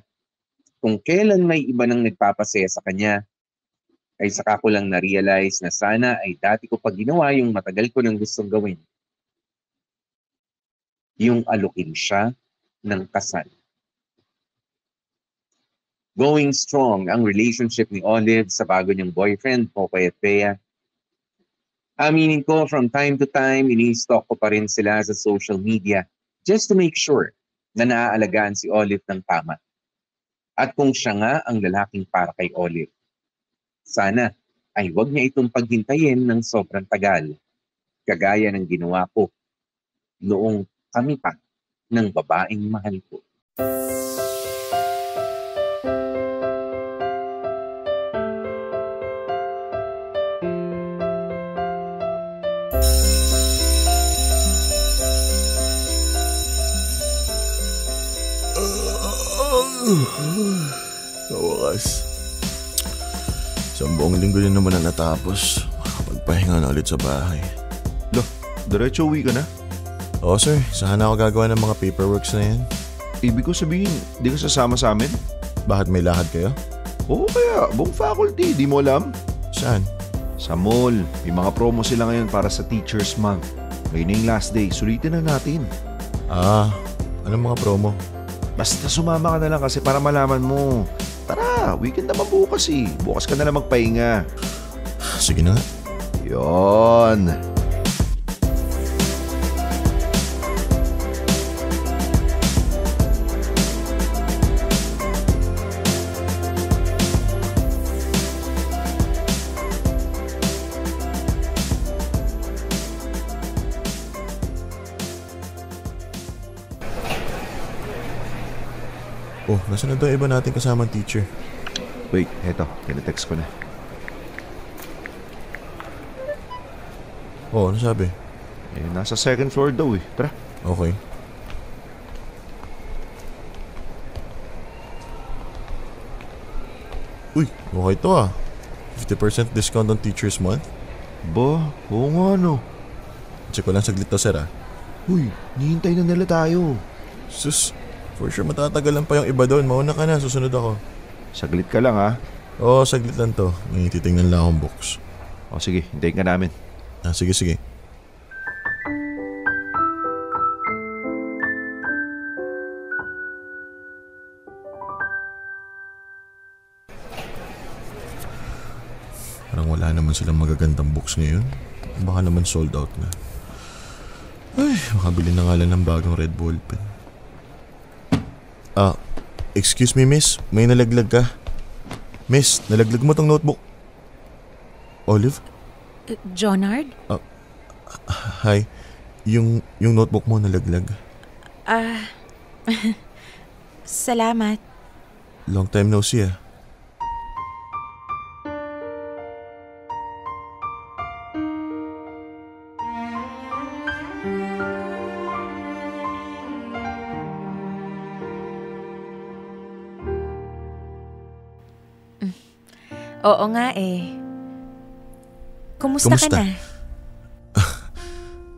kung kailan may iba nang nagpapasaya sa kanya, ay saka ko lang na-realize na sana ay dati ko pa ginawa yung matagal ko nang gustong gawin. Yung alukin siya ng kasal. Going strong ang relationship ni Olive sa bago niyang boyfriend, Popoy at Bea. Aminin ko, from time to time, ini-stalk ko pa rin sila sa social media just to make sure na naaalagaan si Olive ng tama. At kung siya nga ang lalaking para kay Olive, sana ay huwag niya itong paghintayin ng sobrang tagal, kagaya ng ginawa ko noong kami pa ng babaeng mahal ko.
Sa wakas. Isang buong linggo din naman na natapos. Makapagpahinga na ulit sa bahay.
Diretso uwi ka na?
Oo sir, sana ako gagawa ng mga paperworks na yan.
Ibig ko sabihin, di ka sasama sa amin?
Bakit, may lakad kayo?
Oo kaya, buong faculty, di mo alam?
Saan?
Sa mall. May mga promo sila ngayon para sa Teacher's Month. Ngayon na yung last day, sulitin na natin.
Anong mga promo?
Basta sumama ka na lang kasi para malaman mo. Tara, weekend naman bukas eh. Bukas ka na lang magpahinga.
Sige na nga.
Yon.
Oh, nasaan na daw iba natin kasamang teacher?
Wait, eto. Tinetext ko na.
Oh, ano sabi?
Nasa second floor daw eh. Tara.
Okay. Uy, okay to 50% discount on Teacher's Month?
Ba, oo nga no.
Check ko lang saglit to sir
Uy, nihintay na nila tayo.
Sus, for sure matatagalan pa yung iba doon. Mauna ka na, susunod ako.
Saglit ka lang
Oo, saglit lang to. May titingnan lang akong books.
O sige, hintayin ka namin.
Sige. Parang wala naman silang magagandang books ngayon. Baka naman sold out na. Ay, makabili na nga lang ng bagong red ballpen. Excuse me miss, may nalaglag ka. Miss, nalaglag mo tong notebook. Olive?
Jonard?
Hi, yung notebook mo nalaglag.
Salamat.
Long time no see
Oo nga eh. Kumusta ka na?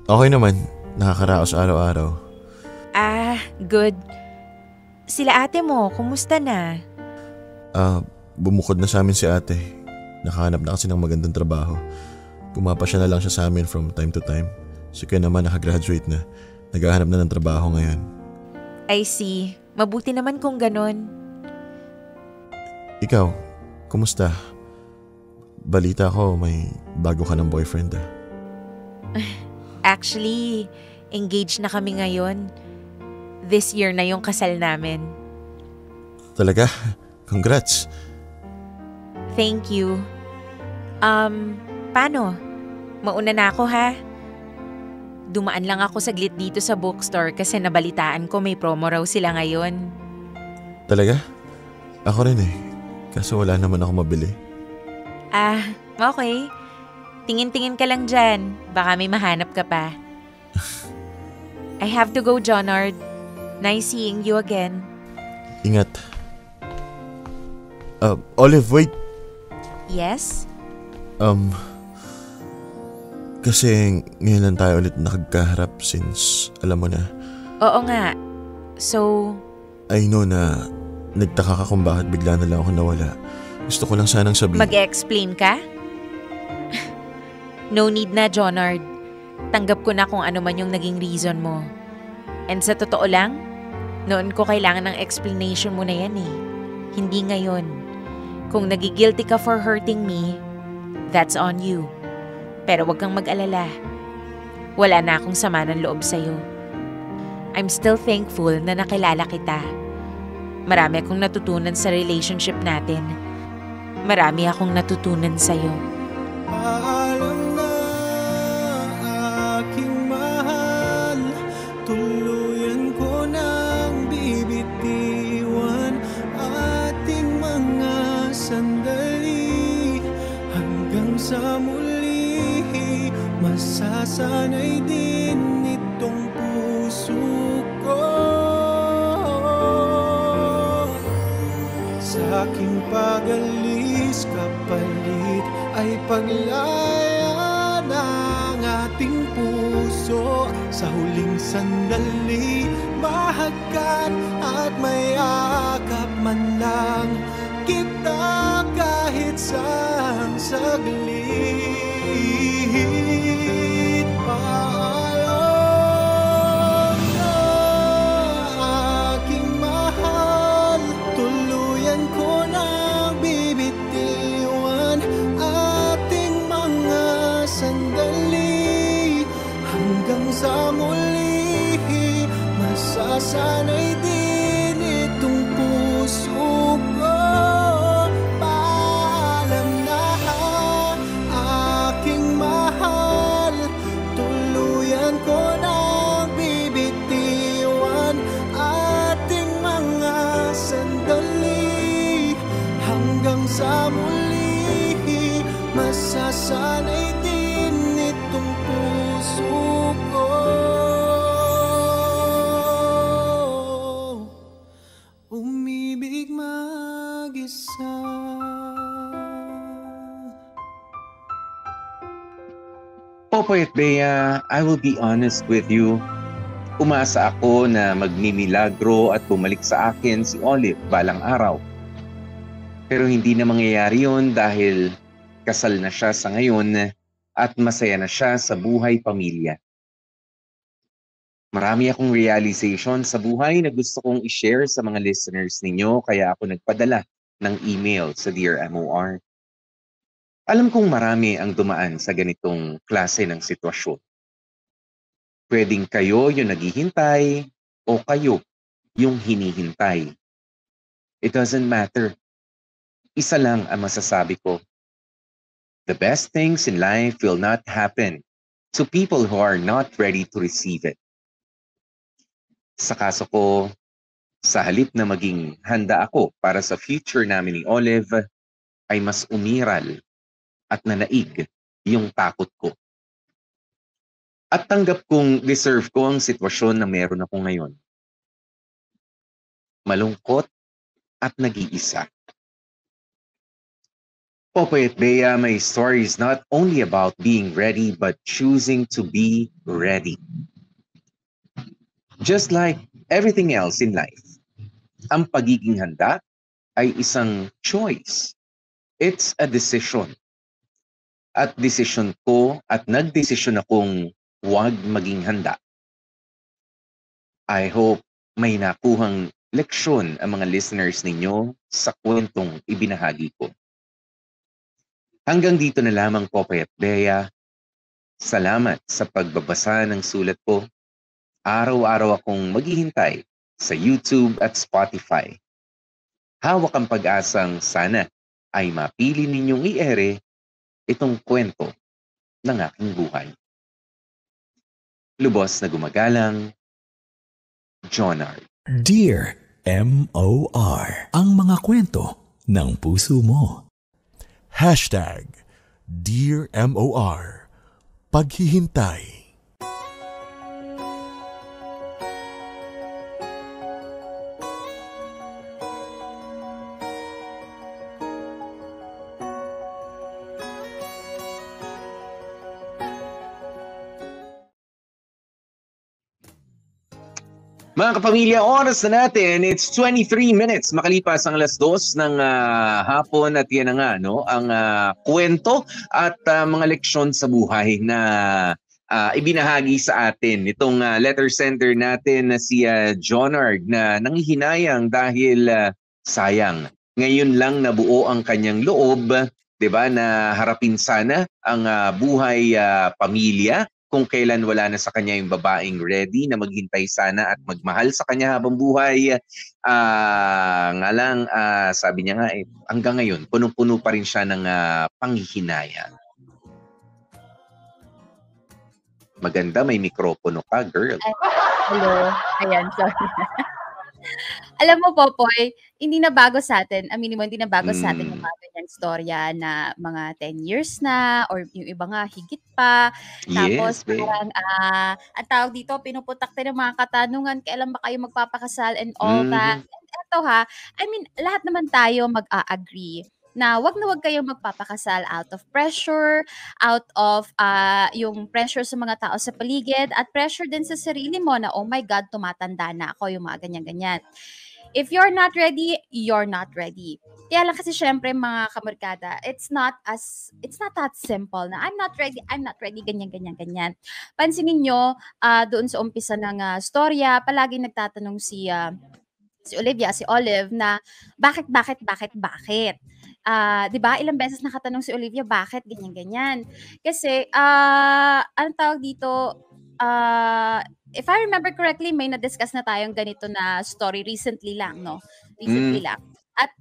Okay naman, nakakaraos araw-araw.
Good. Sila ate mo, kumusta na?
Bumukod na sa amin si ate. Nakahanap na kasi ng magandang trabaho. Pumapasya na lang siya sa amin from time to time. Si Ken naman nakagraduate na. Naghahanap na ng trabaho ngayon.
I see. Mabuti naman kung ganun.
Ikaw, kumusta? Balita ko may bago ka ng boyfriend
Actually, engaged na kami ngayon. This year na yung kasal namin.
Talaga? Congrats.
Thank you. Paano? Mauna na ako ha? Dumaan lang ako saglit dito sa bookstore kasi nabalitaan ko may promo raw sila ngayon.
Talaga? Ako rin Kaso wala naman ako mabili.
Okay. Tingin-tingin ka lang dyan. Baka may mahanap ka pa. I have to go, Jonard. Nice seeing you again.
Ingat. Olive, wait.
Yes?
Kasi ngayon lang tayo ulit nakagkaharap since alam mo na.
Oo nga. So?
I know na nagtaka ka kung bakit bigla na lang ako nawala. Gusto ko lang sanang sabihin.
Mag-explain ka? No need na, Jonard. Tanggap ko na kung ano man yung naging reason mo. And sa totoo lang, noon ko kailangan ng explanation mo na yan Hindi ngayon. Kung nagigilty ka for hurting me, that's on you. Pero wag kang mag-alala. Wala na akong sama ng loob sa'yo. I'm still thankful na nakilala kita. Marami akong natutunan sa relationship natin. Marami akong natutunan sa'yo.
Paalam na aking mahal, tuluyan ko nang bibitiwan ating mga sandali hanggang sa muli. Masasanay din itong puso ko sa aking pag-alis, kapalit ay paglaya ng ating puso. Sa huling sandali, mahagkan at may akap man lang kita kahit sang saglit. Paalam na aking mahal, tuluyan ko nang bibitiwan ating mga sandali hanggang sa muli. Masasanay din itong puso ko. Paalam na aking mahal, tuluyan ko nang bibitiwan ating mga sandali hanggang sa muli. Masasanay din itong puso ko. Umibig mag-isa.
Popoy at Bea, I will be honest with you. Umasa ako na magmimilagro at bumalik sa akin si Olive balang araw. Pero hindi na mangyayari yun dahil kasal na siya sa ngayon at masaya na siya sa buhay pamilya. Marami akong realization sa buhay na gusto kong i-share sa mga listeners ninyo kaya ako nagpadala ng email sa Dear MOR. Alam kong marami ang dumaan sa ganitong klase ng sitwasyon. Pwedeng kayo yung naghihintay o kayo yung hinihintay. It doesn't matter. Isa lang ang masasabi ko. The best things in life will not happen to people who are not ready to receive it. Sa kaso ko, sa halip na maging handa ako para sa future namin ni Olive, ay mas umiral at nanaig yung takot ko. At tanggap kong deserve ko ang sitwasyon na meron ako ngayon. Malungkot at nag-iisa. Popoy at Bea, my story is not only about being ready but choosing to be ready. Just like everything else in life, ang pagiging handa ay isang choice. It's a decision. At decision ko at nagdesisyon akong huwag maging handa. I hope may nakuhang leksyon ang mga listeners ninyo sa kwentong ibinahagi ko. Hanggang dito na lamang, Popoy at Bea. Salamat sa pagbabasa ng sulat ko. Araw-araw akong maghihintay sa YouTube at Spotify. Hawak ang pag-asang sana ay mapili ninyong i-ere itong kwento ng aking buhay. Lubos na gumagalang, Jonard.
Dear M.O.R. Ang mga kwento ng puso mo.
Dear M.O.R. Paghihintay.
Mga kapamilya, oras na natin. It's 23 minutes makalipas ang 2:00 ng hapon at yan na nga, no? Ang kwento at mga leksyon sa buhay na ibinahagi sa atin. Itong letter sender natin na si Jonard na nanghihinayang dahil sayang. Ngayon lang nabuo ang kanyang loob, 'di ba, na harapin sana ang buhay pamilya. Kung kailan wala na sa kanya yung babaeng ready na maghintay sana at magmahal sa kanya habang buhay. Nga lang, sabi niya nga, hanggang ngayon, punong-puno pa rin siya ng panghihinayang. Maganda, may mikropono ka, girl.
Hello. Ayan, sorry. Alam mo, Popoy, hindi na bago sa atin. Aminin mo, hindi na bago sa atin yung mga ganyang storya na mga 10 years na or yung iba nga higit pa. Tapos
Yes, babe.
parang, ang tawag dito, pinuputak tayo ng mga katanungan, kailan ba kayo magpapakasal and all that. And eto ha, I mean, lahat naman tayo mag-a-agree na wag kayong magpapakasal out of pressure, out of yung pressure sa mga tao sa paligid, at pressure din sa sarili mo na, oh my God, tumatanda na ako, yung mga ganyan-ganyan. If you're not ready, you're not ready. Kaya lang kasi syempre mga kamarkada, it's not that simple na I'm not ready, ganyan. Pansinin nyo, doon sa umpisa ng storya, palagi nagtatanong si Olive na bakit? 'Di ba? Ilang beses nakatanong si Olivia, bakit ganyan. Kasi anong tawag dito, if I remember correctly, may na-discuss na tayong ganito na story recently lang, no? At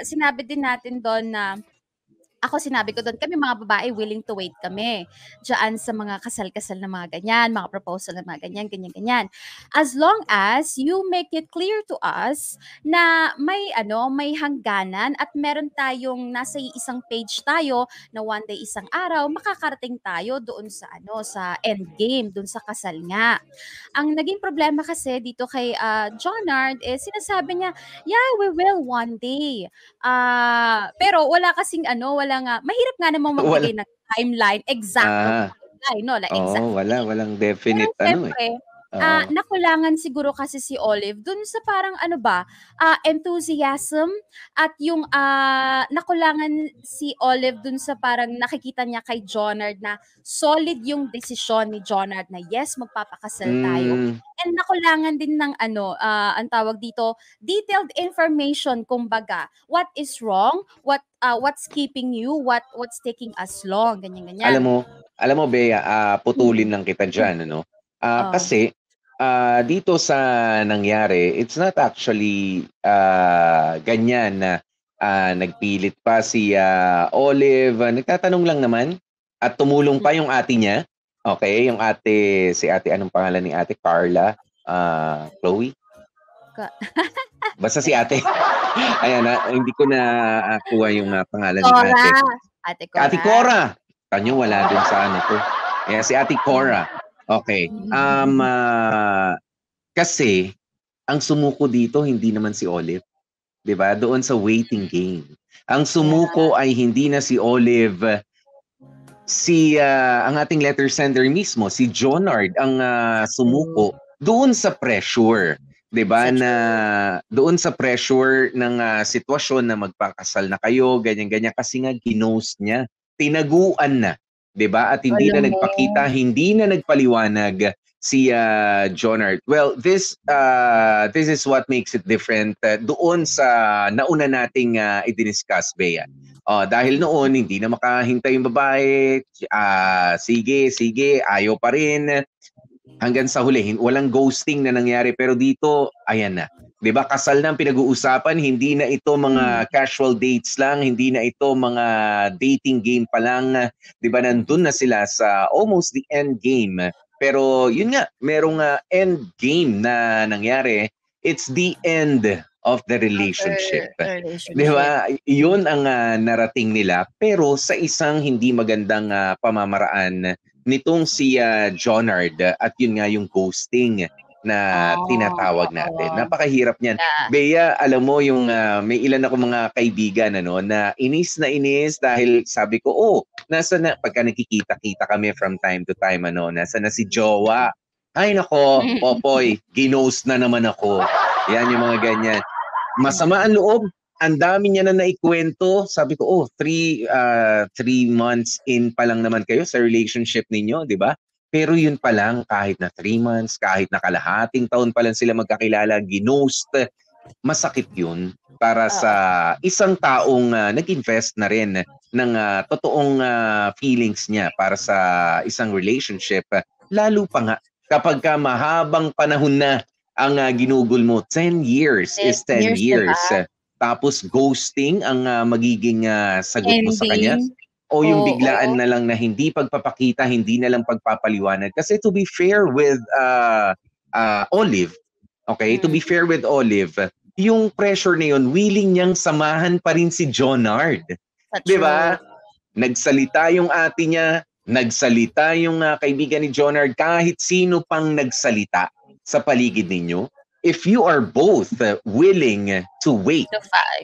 sinabi din natin doon na sinabi ko doon, kami mga babae, willing to wait kami diyan sa mga kasal-kasal na mga ganyan, mga proposal na mga ganyan. As long as you make it clear to us na may hangganan at meron tayong nasa isang page tayo na one day, isang araw, makakarating tayo doon sa sa end game, doon sa kasal nga. Ang naging problema kasi dito kay Jonard sinasabi niya, yeah, we will one day. Pero wala kasing mahirap nga namang magbigay ng timeline, exact timeline, no? Like,
Walang definite
pero syempre, nakulangan siguro kasi si Olive dun sa parang enthusiasm at yung nakulangan si Olive dun sa parang nakikita niya kay Jonard na solid yung desisyon ni Jonard na yes, magpapakasal tayo. And nakulangan din ng ang tawag dito, detailed information, kumbaga, what is wrong, what what's keeping you? What's taking us long? Ganyan.
Alam mo Bea, putulin lang kita diyan, ano? Kasi dito sa nangyari, it's not actually ganyan na nagpilit pa si Olive. Nagtatanong lang naman at tumulong pa yung ate niya. Okay, yung ate, si ate, anong pangalan ni ate? Carla? Chloe? Basta si ate. Ayan, hindi ko na kuha yung pangalan ni ate.
Ate Cora.
Ate Cora! Tanyo, wala dun sa ano to. Ayan, si ate Cora. Okay. Kasi, ang sumuko dito, hindi naman si Olive. Diba? Doon sa waiting game. Ang sumuko ay hindi na si Olive, ang ating letter sender mismo, si Jonard, ang sumuko doon sa pressure. Diba? Na doon sa pressure ng sitwasyon na magpakasal na kayo, ganyan-ganyan, kasi nga ginost niya. Tinaguan na. Diba? At hindi na nagpakita, hindi na nagpaliwanag si Jonard. Well, this is what makes it different doon sa nauna nating i-discuss, Bea. Dahil noon, hindi na makahintay yung babae, sige, ayaw pa rin. Hanggang sa huli, walang ghosting na nangyari. Pero dito, ayan na. 'Di ba? Kasal na ang pinag-uusapan, hindi na ito mga casual dates lang, hindi na ito mga dating game pa lang. 'Di ba? Nandun na sila sa almost the end game. Pero yun nga, merong end game na nangyari. It's the end of the relationship. 'Di ba? Yun ang narating nila, pero sa isang hindi magandang pamamaraan nitong si Jonard, at yun nga yung ghosting na tinatawag natin. Napakahirap niyan. Bea, alam mo yung may ilan ako mga kaibigan na inis dahil sabi ko, nasa na, pagka nakikita-kita kami from time to time, nasa na si Jowa. Ay nako, Popoy, ginost na naman ako. Yan yung mga ganyan. Masama ang loob. Ang dami niya na naikwento. Sabi ko, 3 months in pa lang naman kayo sa relationship ninyo, di ba? Pero yun pa lang, kahit na 3 months, kahit na kalahating taon pa lang sila magkakilala, ginost, masakit yun para sa isang taong nag-invest na rin ng totoong feelings niya para sa isang relationship. Lalo pa nga, kapag mahabang panahon na ang ginugol mo, 10 years is 10 years. Tapos ghosting ang magiging sagot mo sa kanya. O yung biglaan na lang na hindi pagpapakita, hindi na lang pagpapaliwanag. Kasi to be fair with Olive, okay? To be fair with Olive, yung pressure na yun, willing niyang samahan pa rin si Jonard. Di ba? Nagsalita yung ate niya, nagsalita yung kaibigan ni Jonard, kahit sino pang nagsalita sa paligid ninyo. If you are both willing to wait,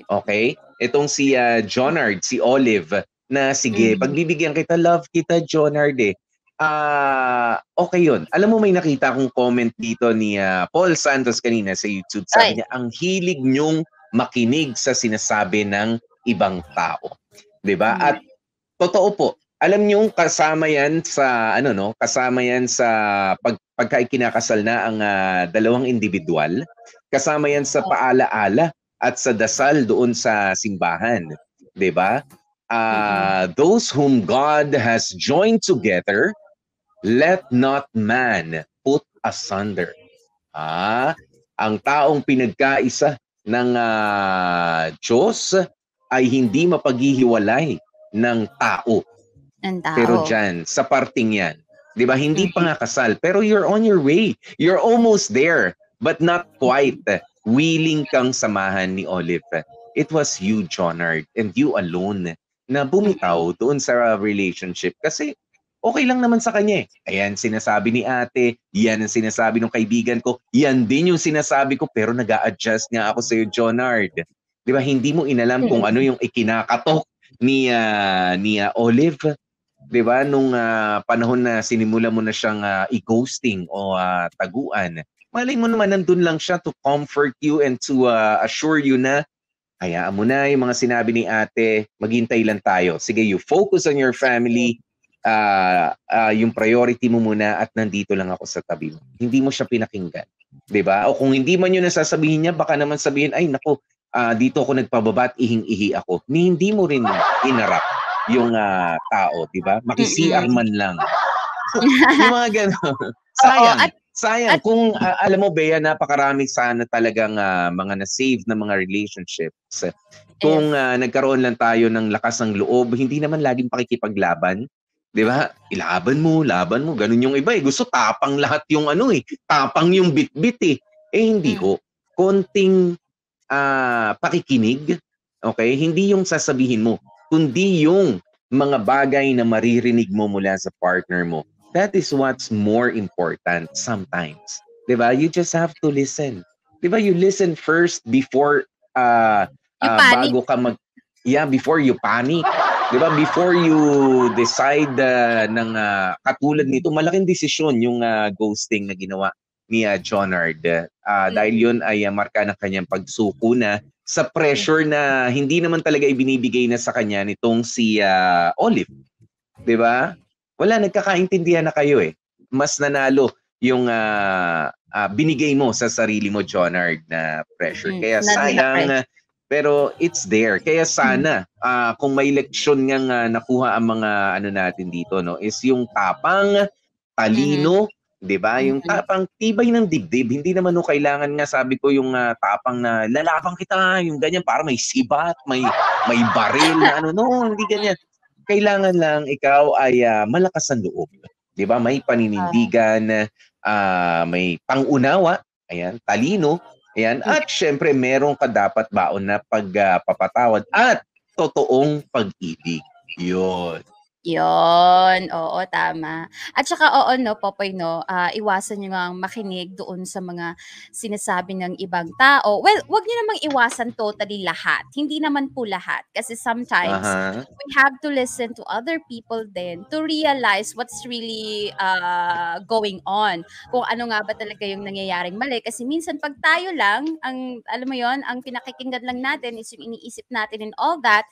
okay? Itong si Jonard, si Olive, na sige, pagbibigyan kita, love kita, Jonard okay yun. Alam mo, may nakita akong comment dito ni Paul Santos kanina sa YouTube. Sabi niya, ang hilig niyong makinig sa sinasabi ng ibang tao. Diba? At totoo po, alam niyong kasama yan sa pagka ikinakasal na ang dalawang individual, kasama yan sa paalaala at sa dasal doon sa simbahan, 'di ba? Those whom God has joined together, let not man put asunder. Ang taong pinagkaisa ng Diyos ay hindi mapaghihiwalay ng tao. Pero dyan, sa parting yan, di ba, hindi pa nga kasal, pero you're on your way. You're almost there, but not quite. Willing kang samahan ni Olive. It was you, Jonard, and you alone na bumitaw doon sa relationship. Kasi okay lang naman sa kanya. Ayan, sinasabi ni ate, yan ang sinasabi ng kaibigan ko, yan din yung sinasabi ko, pero nag-a-adjust nga ako sa'yo, Jonard. Di ba, hindi mo inalam kung ano yung ikinakatok ni Olive. 'Di ba, nung panahon na sinimula mo na siyang i-ghosting o taguan, malay mo naman nandun lang siya to comfort you and to assure you na hayaan mo na yung mga sinabi ni ate, maghintay lang tayo. Sige, you focus on your family, yung priority mo muna at nandito lang ako sa tabi mo. Hindi mo siya pinakinggan, 'di ba? O kung hindi man yun nasasabihin niya, baka naman sabihin, ay nako, dito ako nagpababa at ihing-ihi ako. Hindi mo rin inarap yung tao, di ba? Makisiar man lang. So, yung mga gano'n. Sayang. Kung alam mo, Bea, napakarami sana talagang mga na-save na mga relationships. Kung nagkaroon lang tayo ng lakas ng loob, hindi naman laging pakikipaglaban. Di ba? Laban mo. Ganun yung iba eh. Gusto tapang lahat yung tapang yung bit-bit eh. Hindi ho. Konting pakikinig, okay? Hindi yung sasabihin mo, kundi yung mga bagay na maririnig mo mula sa partner mo. That is what's more important sometimes. Di ba? You just have to listen. Di ba? You listen first before bago ka before you panic. Di ba? Before you decide ng katulad nito, malaking desisyon yung ghosting na ginawa ni Jonard. Dahil yun ay marka ng kanyang pagsuko na sa pressure na hindi naman talaga ibinibigay na sa kanya nitong si Olive. Di ba? Wala, nagkakaintindihan na kayo eh. Mas nanalo yung binigay mo sa sarili mo, Jonard, na pressure. Kaya sayang, pero it's there. Kaya sana, kung may leksyon ngang nakuha ang mga natin dito, no, is yung tapang, talino, di ba? Yung tapang tibay ng dibdib. Hindi naman kailangan nga, sabi ko, yung tapang na lalapang kita, yung ganyan, para may sibat, may baril na no, hindi ganyan. Kailangan lang ikaw ay malakas ang loob. Di ba? May paninindigan, may pangunawa, ayan, talino, ayan, at syempre meron ka dapat baon na pagpapatawad at totoong pag-ibig.
Yun, oo, tama. At saka Popoy, iwasan nyo nga makinig doon sa mga sinasabi ng ibang tao. Well, wag nyo namang iwasan totally lahat. Hindi naman po lahat. Kasi sometimes, we have to listen to other people then to realize what's really going on. Kung ano nga ba talaga yung nangyayaring mali. Kasi minsan pag tayo lang, alam mo yon, ang pinakikinggan lang natin is yung iniisip natin and all that,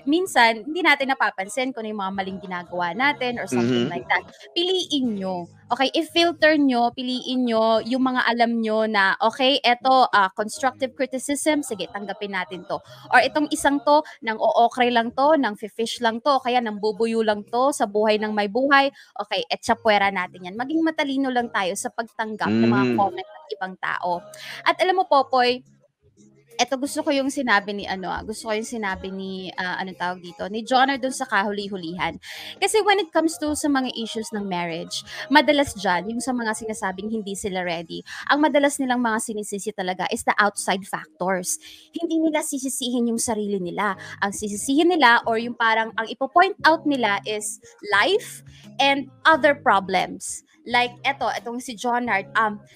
minsan, hindi natin napapansin kung yung mga maling ginagawa natin or something like that. Piliin nyo. Okay, i-filter nyo, piliin nyo yung mga alam nyo na, okay, eto, constructive criticism, sige, tanggapin natin to. Or itong isang to, nang o-okray lang to, nang fish lang to, kaya nang bubuyo lang to, sa buhay ng may buhay, okay, etsapuera natin yan. Maging matalino lang tayo sa pagtanggap ng mga comment ng ibang tao. At alam mo, Popoy, eto gusto ko yung sinabi ni ni Jonard dun sa kahuli-hulihan. Kasi when it comes to sa mga issues ng marriage, madalas dyan, yung sa mga sinasabing hindi sila ready, ang madalas nilang mga sinisisi talaga is the outside factors. Hindi nila sisisihin yung sarili nila. Ang sisisihin nila or yung parang ang ipo-point out nila is life and other problems. Like etong si Jonard,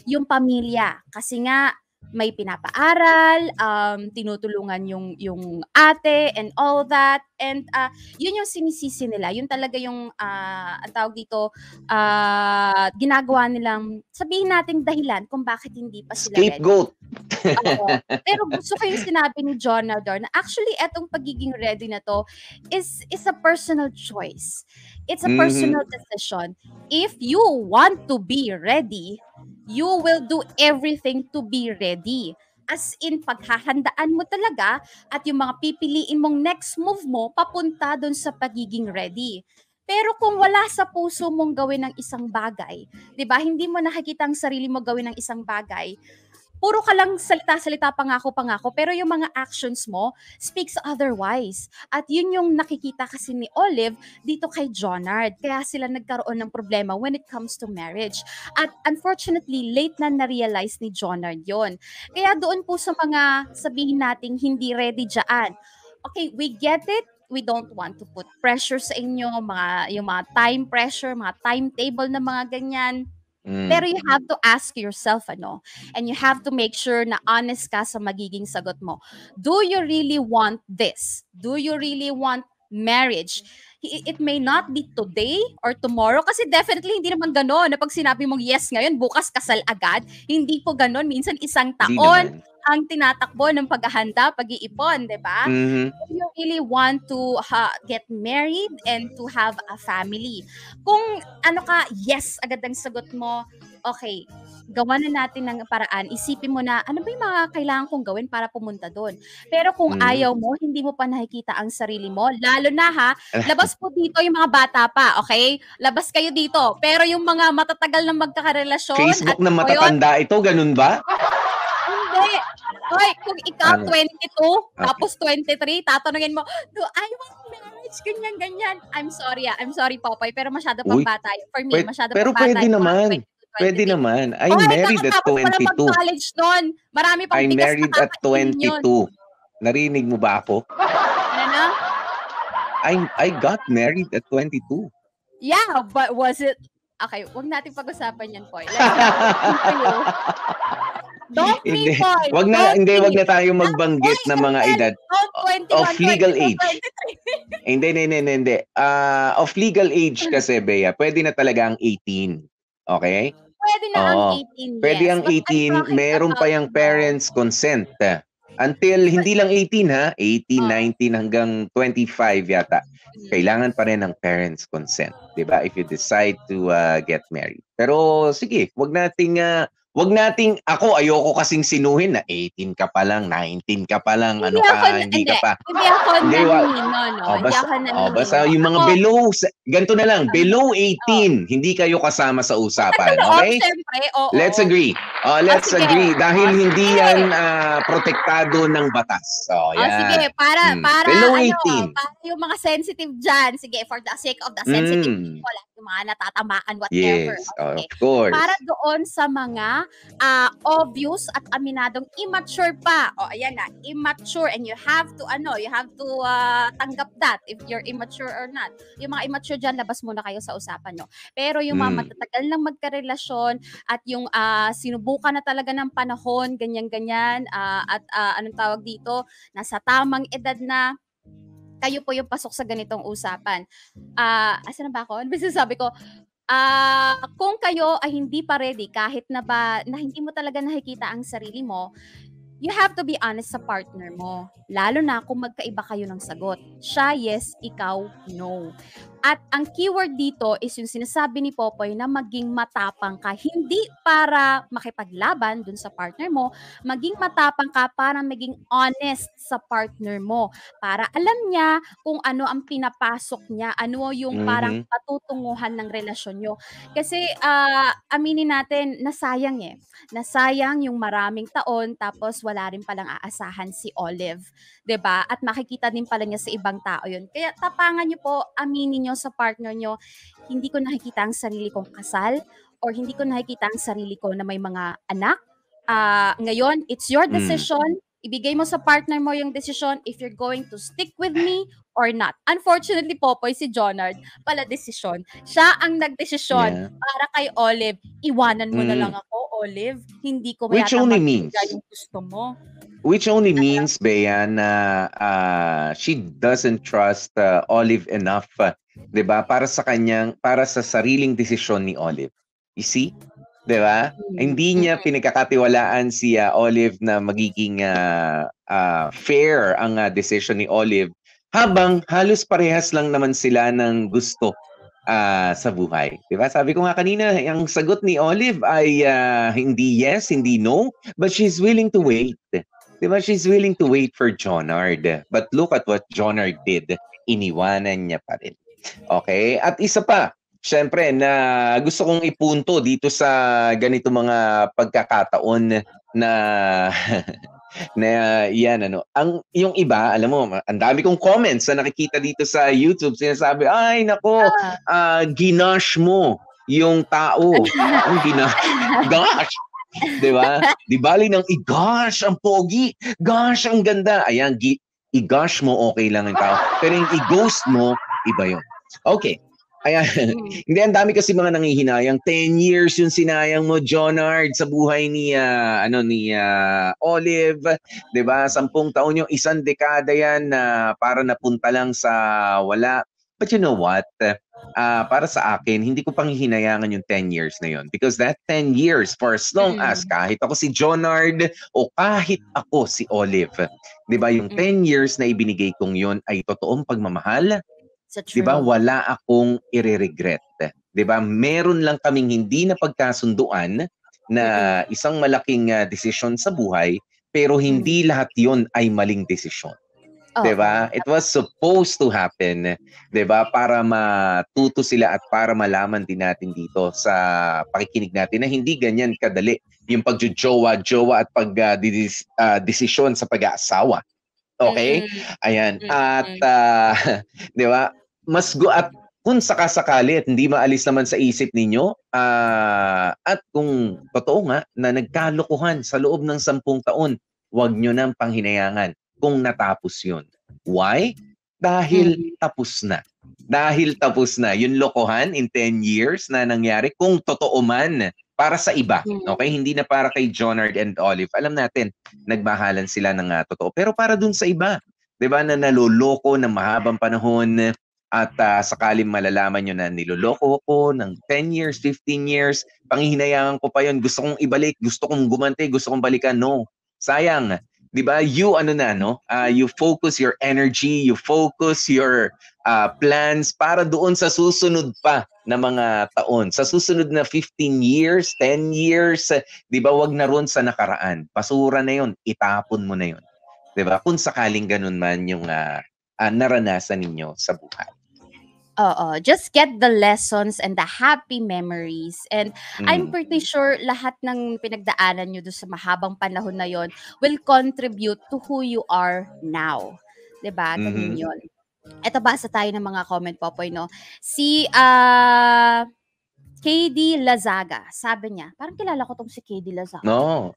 yung pamilya. Kasi nga, may pinapaaral, tinutulungan yung ate and all that. And yun yung sinisisi nila. Yun talaga yung, ang tawag dito, ginagawa nilang, sabihin natin dahilan kung bakit hindi pa sila
scapegoat.
Ready. Pero gusto ko yung sinabi ni John Nador na actually etong pagiging ready na to is a personal choice. It's a personal decision. If you want to be ready, you will do everything to be ready. As in, paghahandaan mo talaga at yung mga pipiliin mong next move mo papunta doon sa pagiging ready. Pero kung wala sa puso mong gawin ng isang bagay, 'di ba? Hindi mo nakikita ang sarili mo gawin ng isang bagay. Puro ka lang salita-salita, pangako, pero yung mga actions mo speaks otherwise. At yun yung nakikita kasi ni Olive dito kay Jonard. Kaya sila nagkaroon ng problema when it comes to marriage. At unfortunately, late na na-realize ni Jonard yon. Kaya doon po sa mga sabihin nating hindi ready dyan. Okay, we get it. We don't want to put pressure sa inyo, yung mga time pressure, mga timetable na mga ganyan. Pero you have to ask yourself, and you have to make sure na honest ka sa magiging sagot mo. Do you really want this? Do you really want marriage? It may not be today or tomorrow kasi definitely hindi naman gano'n na pag sinabi mong yes ngayon, bukas kasal agad. Hindi po gano'n. Minsan isang taon, ang tinatakbo ng paghahanda, pag-iipon, di ba?
Mhm.
If you really want to get married and to have a family. Kung ano ka, yes, agad ang sagot mo, okay, gawa na natin ng paraan, isipin mo na, ano ba yung mga kailangan kong gawin para pumunta doon? Pero kung ayaw mo, hindi mo pa nakikita ang sarili mo, lalo na labas po dito yung mga bata pa, okay? Labas kayo dito. Pero yung mga matatagal na magkakarelasyon,
Facebook
at
na matatanda ito, ganun ba?
hindi. Hoy, kung ikaw
Ano?
22,
Okay.
tapos 23, tatanungin mo, do I want marriage? Ganyan. I'm sorry, Popoy, pero masyado pang
Uy,
bata yun. For me, masyado
pero
pang bata
pwede
yung mga
naman.
22,
Pwede
23.
naman. I'm
Hoy,
married at
kakatapos pa lang
22.
mag-college nun. Marami pang
I'm
bigas na
married at
kakainin yun.
22. Narinig mo ba ako?
Ano na?
I got married at 22.
Yeah, but was it... Okay, wag natin pag-usapan yan, Poy. Let's Don't be,
Hindi.
Poy.
Wag na tayo magbanggit ng mga edad
Don't 21,
of legal
22,
age. Hindi. Of legal age kasi, Bea, pwede na talaga ang 18. Okay?
Pwede na ang
Oo.
18,
Pwede
yes.
ang
But I'm
18,
talking
meron pa
about
yung parents' consent. Until, hindi lang 18 ha, 18, 19 hanggang 25 yata. Kailangan pa rin ng parents' consent. Diba? If you decide to get married. Pero sige, wag nating, ako ayoko kasing sinuhin na 18 ka pa lang, 19 ka pa lang,
Hindi
ka pa.
Hindi ako
Hindi,
nanino, no? Hindi ako nanino.
Basta yung mga below, ganito na lang, below 18, hindi kayo kasama sa usapan. Okay?
Siyempre, oo.
Let's agree. Let's
sige.
agree. Dahil hindi yan protektado ng batas. Yan.
Sige, para
below 18.
para yung mga sensitive dyan, sige, for the sake of the sensitive people, yung mga natatamaan, whatever.
Yes,
Okay.
of course.
Para doon sa mga obvious at aminadong immature pa. O, ayan na, immature, and you have to tanggap that if you're immature or not. Yung mga immature dyan, labas muna kayo sa usapan nyo. Pero yung mga matatagal lang magkarelasyon at yung sinubukan na talaga ng panahon, ganyan-ganyan, at anong tawag dito, nasa tamang edad na, kayo po yung pasok sa ganitong usapan. Asan na ba ako? Ano ba sinasabi ko? Kung kayo ay hindi pa ready, kahit na hindi mo talaga nakikita ang sarili mo, you have to be honest sa partner mo. Lalo na kung magkaiba kayo ng sagot. Siya yes, ikaw no. At ang keyword dito is yung sinasabi ni Popoy na maging matapang ka. Hindi para makipaglaban dun sa partner mo, maging matapang ka para maging honest sa partner mo. Para alam niya kung ano ang pinapasok niya, ano yung parang patutunguhan ng relasyon nyo. Kasi aminin natin, nasayang Nasayang yung maraming taon tapos wala rin palang aasahan si Olive. 'Di ba? At makikita din pala niya sa ibang tao yun. Kaya tapangan niyo po, aminin niyo sa partner niyo, hindi ko nakikita ang sarili kong kasal or hindi ko nakikita ang sarili ko na may mga anak. Ngayon, it's your decision. Ibigay mo sa partner mo yung decision if you're going to stick with me or not. Unfortunately, Popoy, si Jonard, pala desisyon. Siya ang nagdesisyon para kay Olive. Iwanan mo na lang ako, Olive. Hindi ko
Which only means
yung gusto mo.
Which only means, Bea, na she doesn't trust Olive enough, 'di ba? Para sa sariling desisyon ni Olive. You see? 'Di ba? Hindi niya pinagkakatiwalaan si Olive na magiging fair ang decision ni Olive, habang halos parehas lang naman sila ng gusto sa buhay. 'Di ba? Sabi ko nga kanina, ang sagot ni Olive ay hindi yes, hindi no, but she's willing to wait. Diba? She's willing to wait for Jonard. But look at what Jonard did. Iniwanan niya pa rin. Okay? At isa pa, syempre, na gusto kong ipunto dito sa ganito mga pagkakataon na yan, yung iba, alam mo, ang dami kong comments na nakikita dito sa YouTube, sinasabi, ay nako, ginash mo yung tao. Ang ginash? Gosh! Diba? Di bali ng i-gosh, ang pogi. Gosh, ang ganda. Ayan, i-gosh mo, okay lang yung tao. Pero yung i-ghost mo, iba yun. Okay. Ayan. Hindi, ang dami kasi mga nangihinayang. 10 years yung sinayang mo, Jonard, sa buhay ni Olive. Diba? 10 taon yung isang dekada yan na para napunta lang sa wala. But you know what? Para sa akin, hindi ko pang hihinayangan yung 10 years na yun. Because that 10 years, for as long as kahit ako si Jonard o kahit ako si Olive, di ba, yung 10 years na ibinigay kong yun ay totoong pagmamahal. Di ba, wala akong ire-regret. Di ba, meron lang kaming hindi na pagkasunduan na isang malaking desisyon sa buhay, pero hindi lahat yun ay maling desisyon. Diba? It was supposed to happen, diba? Para matuto sila at para malaman din natin dito sa pakikinig natin na hindi ganyan kadali yung pagjojowa-jowa at pag-desisyon sa pag-aasawa. Okay? Ayan. At, diba? At kung sakasakali at hindi maalis naman sa isip ninyo, at kung totoo nga na nagkalokohan sa loob ng 10 taon, huwag nyo nang panghinayangan kung natapos yun. Why? Dahil tapos na. Dahil tapos na. Yung lokohan in 10 years na nangyari, kung totoo man, para sa iba. Okay? Hindi na para kay Jonard and Olive. Alam natin, nagmahalan sila ng totoo. Pero para dun sa iba, diba, na naloloko ng mahabang panahon at sakaling malalaman nyo na niloloko ko ng 10 years, 15 years, panghihinayangan ko pa yun, gusto kong ibalik, gusto kong gumanti, gusto kong balikan. No. Sayang. Diba? You you focus your energy, you focus your plans para doon sa susunod pa na mga taon. Sa susunod na 15 years, 10 years, diba, wag na ron sa nakaraan. Basura na yun, itapon mo na yun. Diba? Kung sakaling ganun man yung naranasan ninyo sa buhay.
Oo, just get the lessons and the happy memories. And I'm pretty sure lahat ng pinagdaanan nyo doon sa mahabang panahon na yon will contribute to who you are now. Diba? Ganun yun. Ito, basa tayo ng mga comment, Popoy, no? Si KD Lazaga, sabi niya, parang kilala ko tong si KD Lazaga.
No,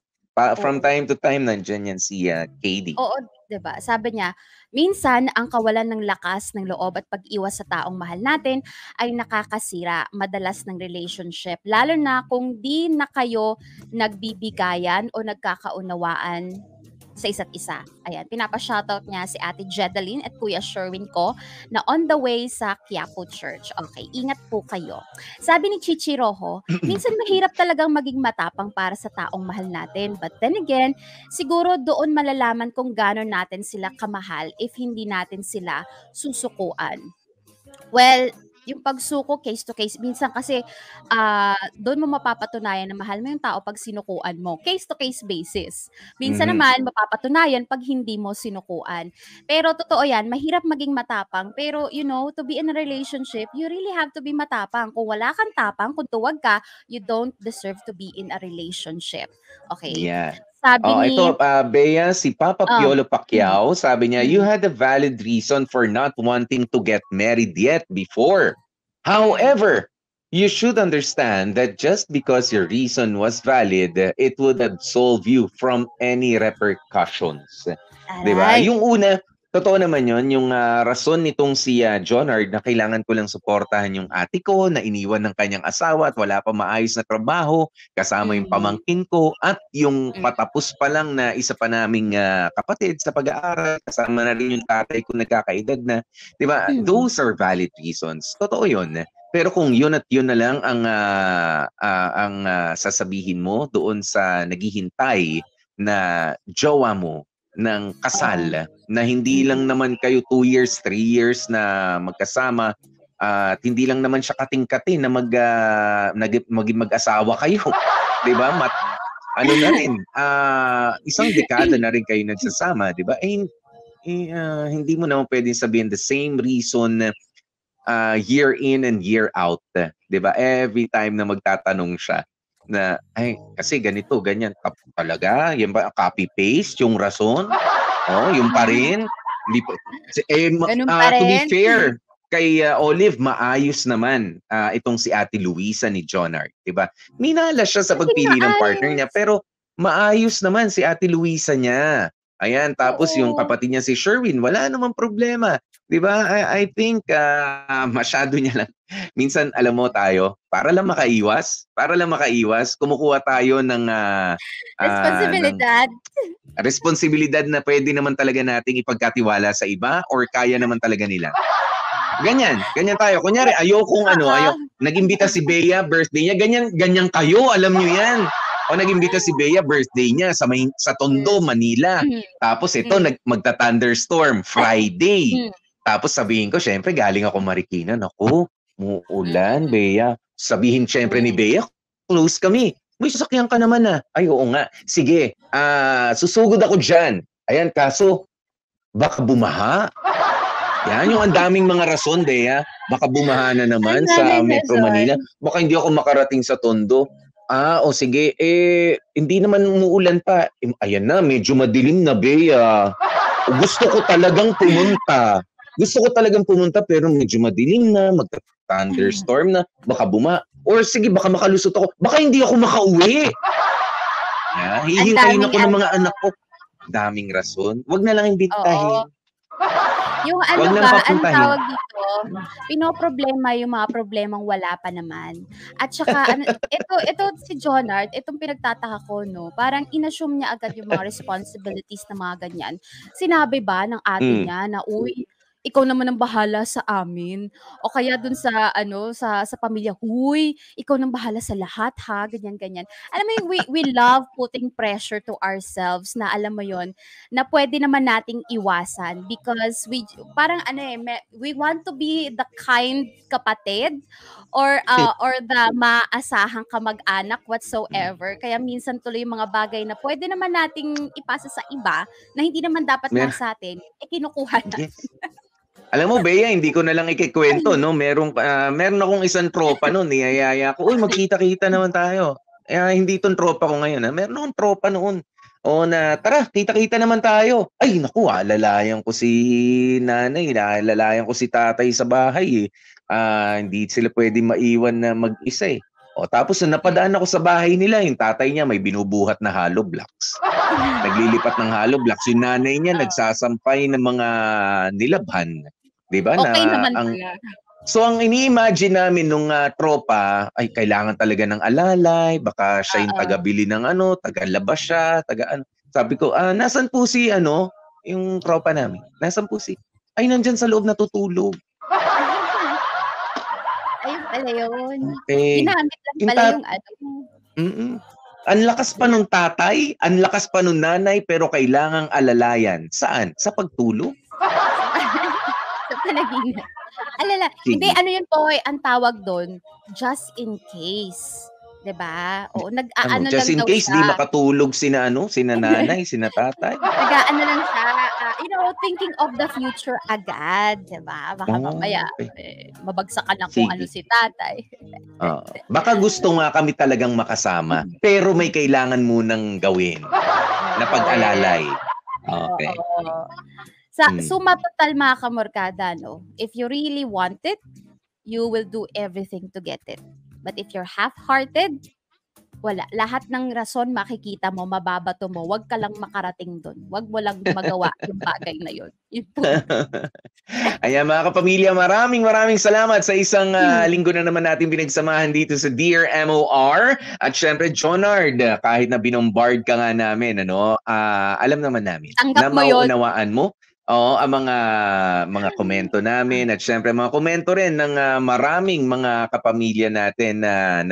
from time to time, nandyan yan si KD.
Oo, diba? Sabi niya, minsan, ang kawalan ng lakas ng loob at pag-iwas sa taong mahal natin ay nakakasira madalas ng relationship. Lalo na kung di na kayo nagbibigayan o nagkakaunawaan sa isa't isa. Ayan, pinapa-shoutout niya si Ate Jedeline at Kuya Sherwin ko na on the way sa Quiapo Church. Okay, ingat po kayo. Sabi ni Chichi Rojo, minsan mahirap talagang maging matapang para sa taong mahal natin. But then again, siguro doon malalaman kung gano'n natin sila kamahal if hindi natin sila susukuan. Well, yung pagsuko case to case, minsan kasi doon mo mapapatunayan na mahal mo yung tao pag sinukuan mo. Case to case basis. Minsan naman mapapatunayan pag hindi mo sinukuan. Pero totoo yan, mahirap maging matapang. Pero you know, to be in a relationship, you really have to be matapang. Kung wala kang tapang, kung tuwag ka, you don't deserve to be in a relationship. Okay?
Yeah.
Sabi ni...
Ito, Bea, si Papa Piolo Pacquiao, sabi niya, you had a valid reason for not wanting to get married yet before. However, you should understand that just because your reason was valid, it would absolve you from any repercussions. Diba? Yung una, totoo naman yun, yung rason nitong si Jonard na kailangan ko lang suportahan yung ate ko na iniwan ng kanyang asawa at wala pa maayos na trabaho, kasama yung pamangkin ko at yung patapos pa lang na isa pa naming kapatid sa pag-aaral, kasama na rin yung tatay ko nagkakaedad na. Diba? Those are valid reasons. Totoo yun. Pero kung yun at yun na lang ang sasabihin mo doon sa naghihintay na jowa mo, ng kasal na hindi lang naman kayo 2 years, 3 years na magkasama at hindi lang naman siya kating-kating na mag-asawa kayo. 'Di ba? Ano na rin, isang dekada na rin kayo nagsasama, 'di ba? Hindi mo naman pwedeng sabihin the same reason year in and year out, 'di ba? Every time na magtatanong siya na kasi ganito, ganyan talaga, yan ba copy-paste yung rason? Yung pa rin. Hindi pa, to be fair, kay Olive, maayos naman itong si Ate Luisa ni Jonard, diba? Minala siya sa pagpili ng partner niya, pero maayos naman si Ate Luisa niya. Ayan, tapos yung kapatid niya si Sherwin, wala namang problema. Diba? I think masyado niya lang. Minsan, alam mo tayo, para lang makaiwas, kumukuha tayo ng responsibilidad na pwede naman talaga nating ipagkatiwala sa iba or kaya naman talaga nila. Ganyan tayo. Kunyari, ayokong nag-imbita si Bea, birthday niya, ganyan kayo, alam nyo yan. O nag-imbita si Bea, birthday niya sa Tondo, Manila. Tapos ito, magta-thunderstorm, Friday. Tapos sabihin ko, syempre, galing ako Marikina. Naku, muulan, Bea. Sabihin syempre ni Bea, close kami. May sasakyan ka naman Ay, oo nga. Sige, susugod ako dyan. Ayan, kaso, baka bumaha. Yan, yung ang daming mga rason, Bea. Baka bumaha na naman sa Metro Manila. Baka hindi ako makarating sa Tondo. O sige. Hindi naman umuulan pa. Ayan na, medyo madilim na, Bea. Gusto ko talagang pumunta pero medyo madilim na, magta-thunderstorm na, baka bumaha. Or sige, baka makalusot ako. Baka hindi ako makauwi. Hihintayin ako ng mga anak ko. Daming rason. Wag na lang imbitahin.
Yung ano ba, ang tawag dito, pinoproblema yung mga problemang wala pa naman. At saka, ito si Jonard, itong pinagtataka ko, no, parang inassume niya agad yung mga responsibilities na mga ganyan. Sinabi ba ng ate niya na, uy, ikaw naman ang bahala sa amin. O kaya dun sa sa pamilya, huy, ikaw nang bahala sa lahat ha, ganyan. Alam mo yung we love putting pressure to ourselves na alam mo yon na pwede naman nating iwasan because we want to be the kind kapatid or the maasahang kamag-anak whatsoever. Kaya minsan tuloy yung mga bagay na pwede naman nating ipasa sa iba na hindi naman dapat nasa atin, kinukuha natin.
Alam mo, Bea, hindi ko na lang ikikwento, no? Meron akong isang tropa noon, niyayaya ko, uy, magkita-kita naman tayo. Hindi itong tropa ko ngayon, ha? Meron akong tropa noon. Tara, kita-kita naman tayo. Ay, naku, alalayan ko si nanay, alalayan ko si tatay sa bahay, hindi sila pwede maiwan na mag-isa, eh. Tapos napadaan ako sa bahay nila, yung tatay niya may binubuhat na hollow blocks. Naglilipat ng hollow blocks. Yung nanay niya nagsasampay ng mga nilabhan. Diba?
Okay naman pala.
So ang ini-imagine namin nung tropa, ay kailangan talaga ng alalay, baka siya yung taga-bili ng taga-labas siya, Sabi ko, nasan po si yung tropa namin? Nasan po si? Ay, nandyan sa loob natutulog.
Ayun pala yun.
Okay.
Ginamit lang pala yung
Ang lakas pa nung tatay, ang lakas pa nung nanay, pero kailangang alalayan. Saan? Sa pagtulog?
Sa panaginip. Hindi, yun po, ang tawag doon, just in case. Diba? O, nag-aano lang daw siya.
Just in case, di makatulog sina nanay, sina tatay.
Nag-aano lang siya, thinking of the future agad. Diba? Baka mamaya, mabagsakan na kung ano si tatay.
Baka gusto nga kami talagang makasama, pero may kailangan munang gawin na pag-alalay. Okay.
Suma total mga kamorkada, no? If you really want it, you will do everything to get it. But if you're half-hearted, wala. Lahat ng rason makikita mo, mababato mo. Huwag ka lang makarating doon. Huwag mo lang magawa yung bagay na yun.
Ayan mga kapamilya, maraming salamat sa isang linggo na naman natin pinagsamahan dito sa Dear MOR. At syempre, Jonard, kahit na binombard ka nga namin, alam naman namin
tanggap
na
mo
mauunawaan mo. Ang mga komento namin at syempre mga komento rin ng maraming mga kapamilya natin na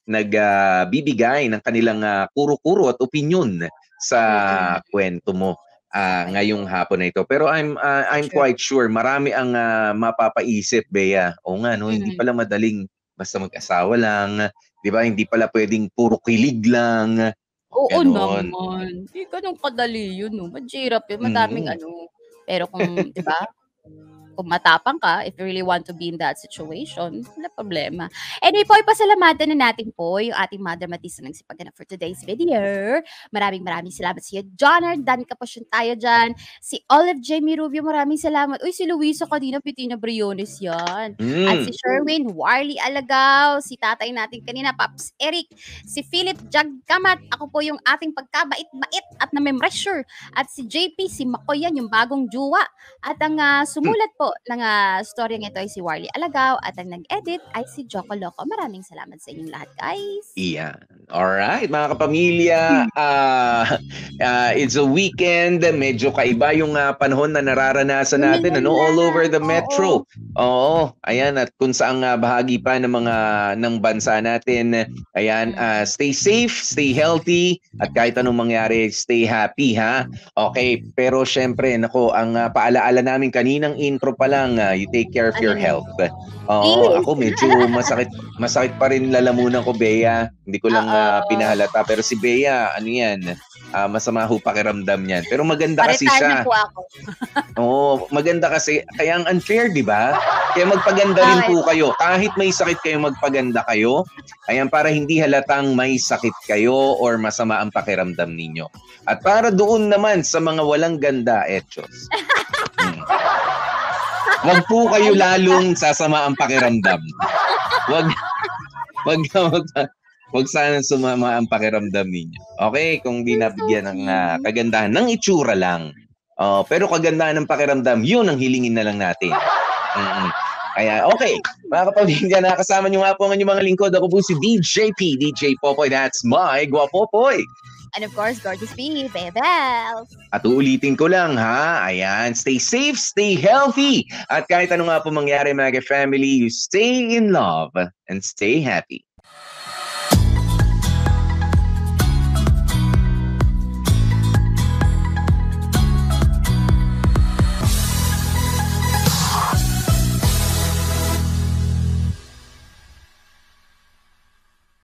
nagbibigay ng kanilang kuro-kuro at opinyon sa kwento mo ngayong hapon na ito. Pero I'm quite sure marami ang mapapaisip, Bea. Hindi pala madaling basta mag-asawa lang, 'di ba? Hindi pala pwedeng puro kilig lang.
Oo naman. Hindi ganun kadali yun, no? Mahirap yun. Madaming Pero kung, di ba, kung matapang ka, if you really want to be in that situation, wala problema. Anyway po, ipasalamatan na natin po yung ating Mother Matisa ng sipaganap for today's video. Maraming salamat sa iyo, Jonard. Dan Kapasyon tayo dyan. Si Olive Jamie Rubio, maraming salamat. Uy, si Luisa kanina, Pitina Briones yan. At si Sherwin Warley Alagaw, si tatay natin kanina, Paps Eric, si Philip Jagkamat, ako po yung ating pagkabait-bait at na-memresure. At si JP, si Makoyan, yung bagong juwa. At ang sumulat po
po ng storyang ito ay si Warly Alagaw at ang nag-edit ay si Joko Loco. Maraming salamat sa inyong lahat, guys.
Iyan. Alright, mga kapamilya, it's a weekend. Medyo kaiba yung panahon na nararanasan natin, all over the metro. Oo, ayan, at kung saang bahagi pa ng bansa natin, ayan, stay safe, stay healthy, at kahit anong mangyari, stay happy, ha? Okay, pero syempre, ang paalaala namin kaninang intro pa lang, you take care of your health. Ako medyo masakit pa rin lalamunan ko, Bea. Hindi ko lang pinahalata. Pero si Bea, ano yan, masama ho pakiramdam niyan. Pero maganda kasi siya.
Na po ako.
Maganda kasi. Kaya ang unfair, di ba? Kaya magpaganda rin po kayo. Kahit may sakit kayo, magpaganda kayo. Ayan, para hindi halatang may sakit kayo or masama ang pakiramdam ninyo. At para doon naman sa mga walang ganda, Etchos. Wag po kayo lalong sasama ang pakiramdam. Wag sana sumama ang pakiramdam ninyo. Okay? Kung di nabigyan ng kagandahan ng itsura lang. Pero kagandahan ng pakiramdam, yun ang hilingin na lang natin. Kaya, okay. Mga kapamilya, nakasama nyo nga po ang inyong mga lingkod. Ako po si DJ P, DJ Popoy. That's my Guapopoy.
And of course, Gorgeous P, Bebel.
At uulitin ko lang, ha? Ayan, stay safe, stay healthy. At kahit ano nga po mangyari, mga family, you stay in love and stay happy.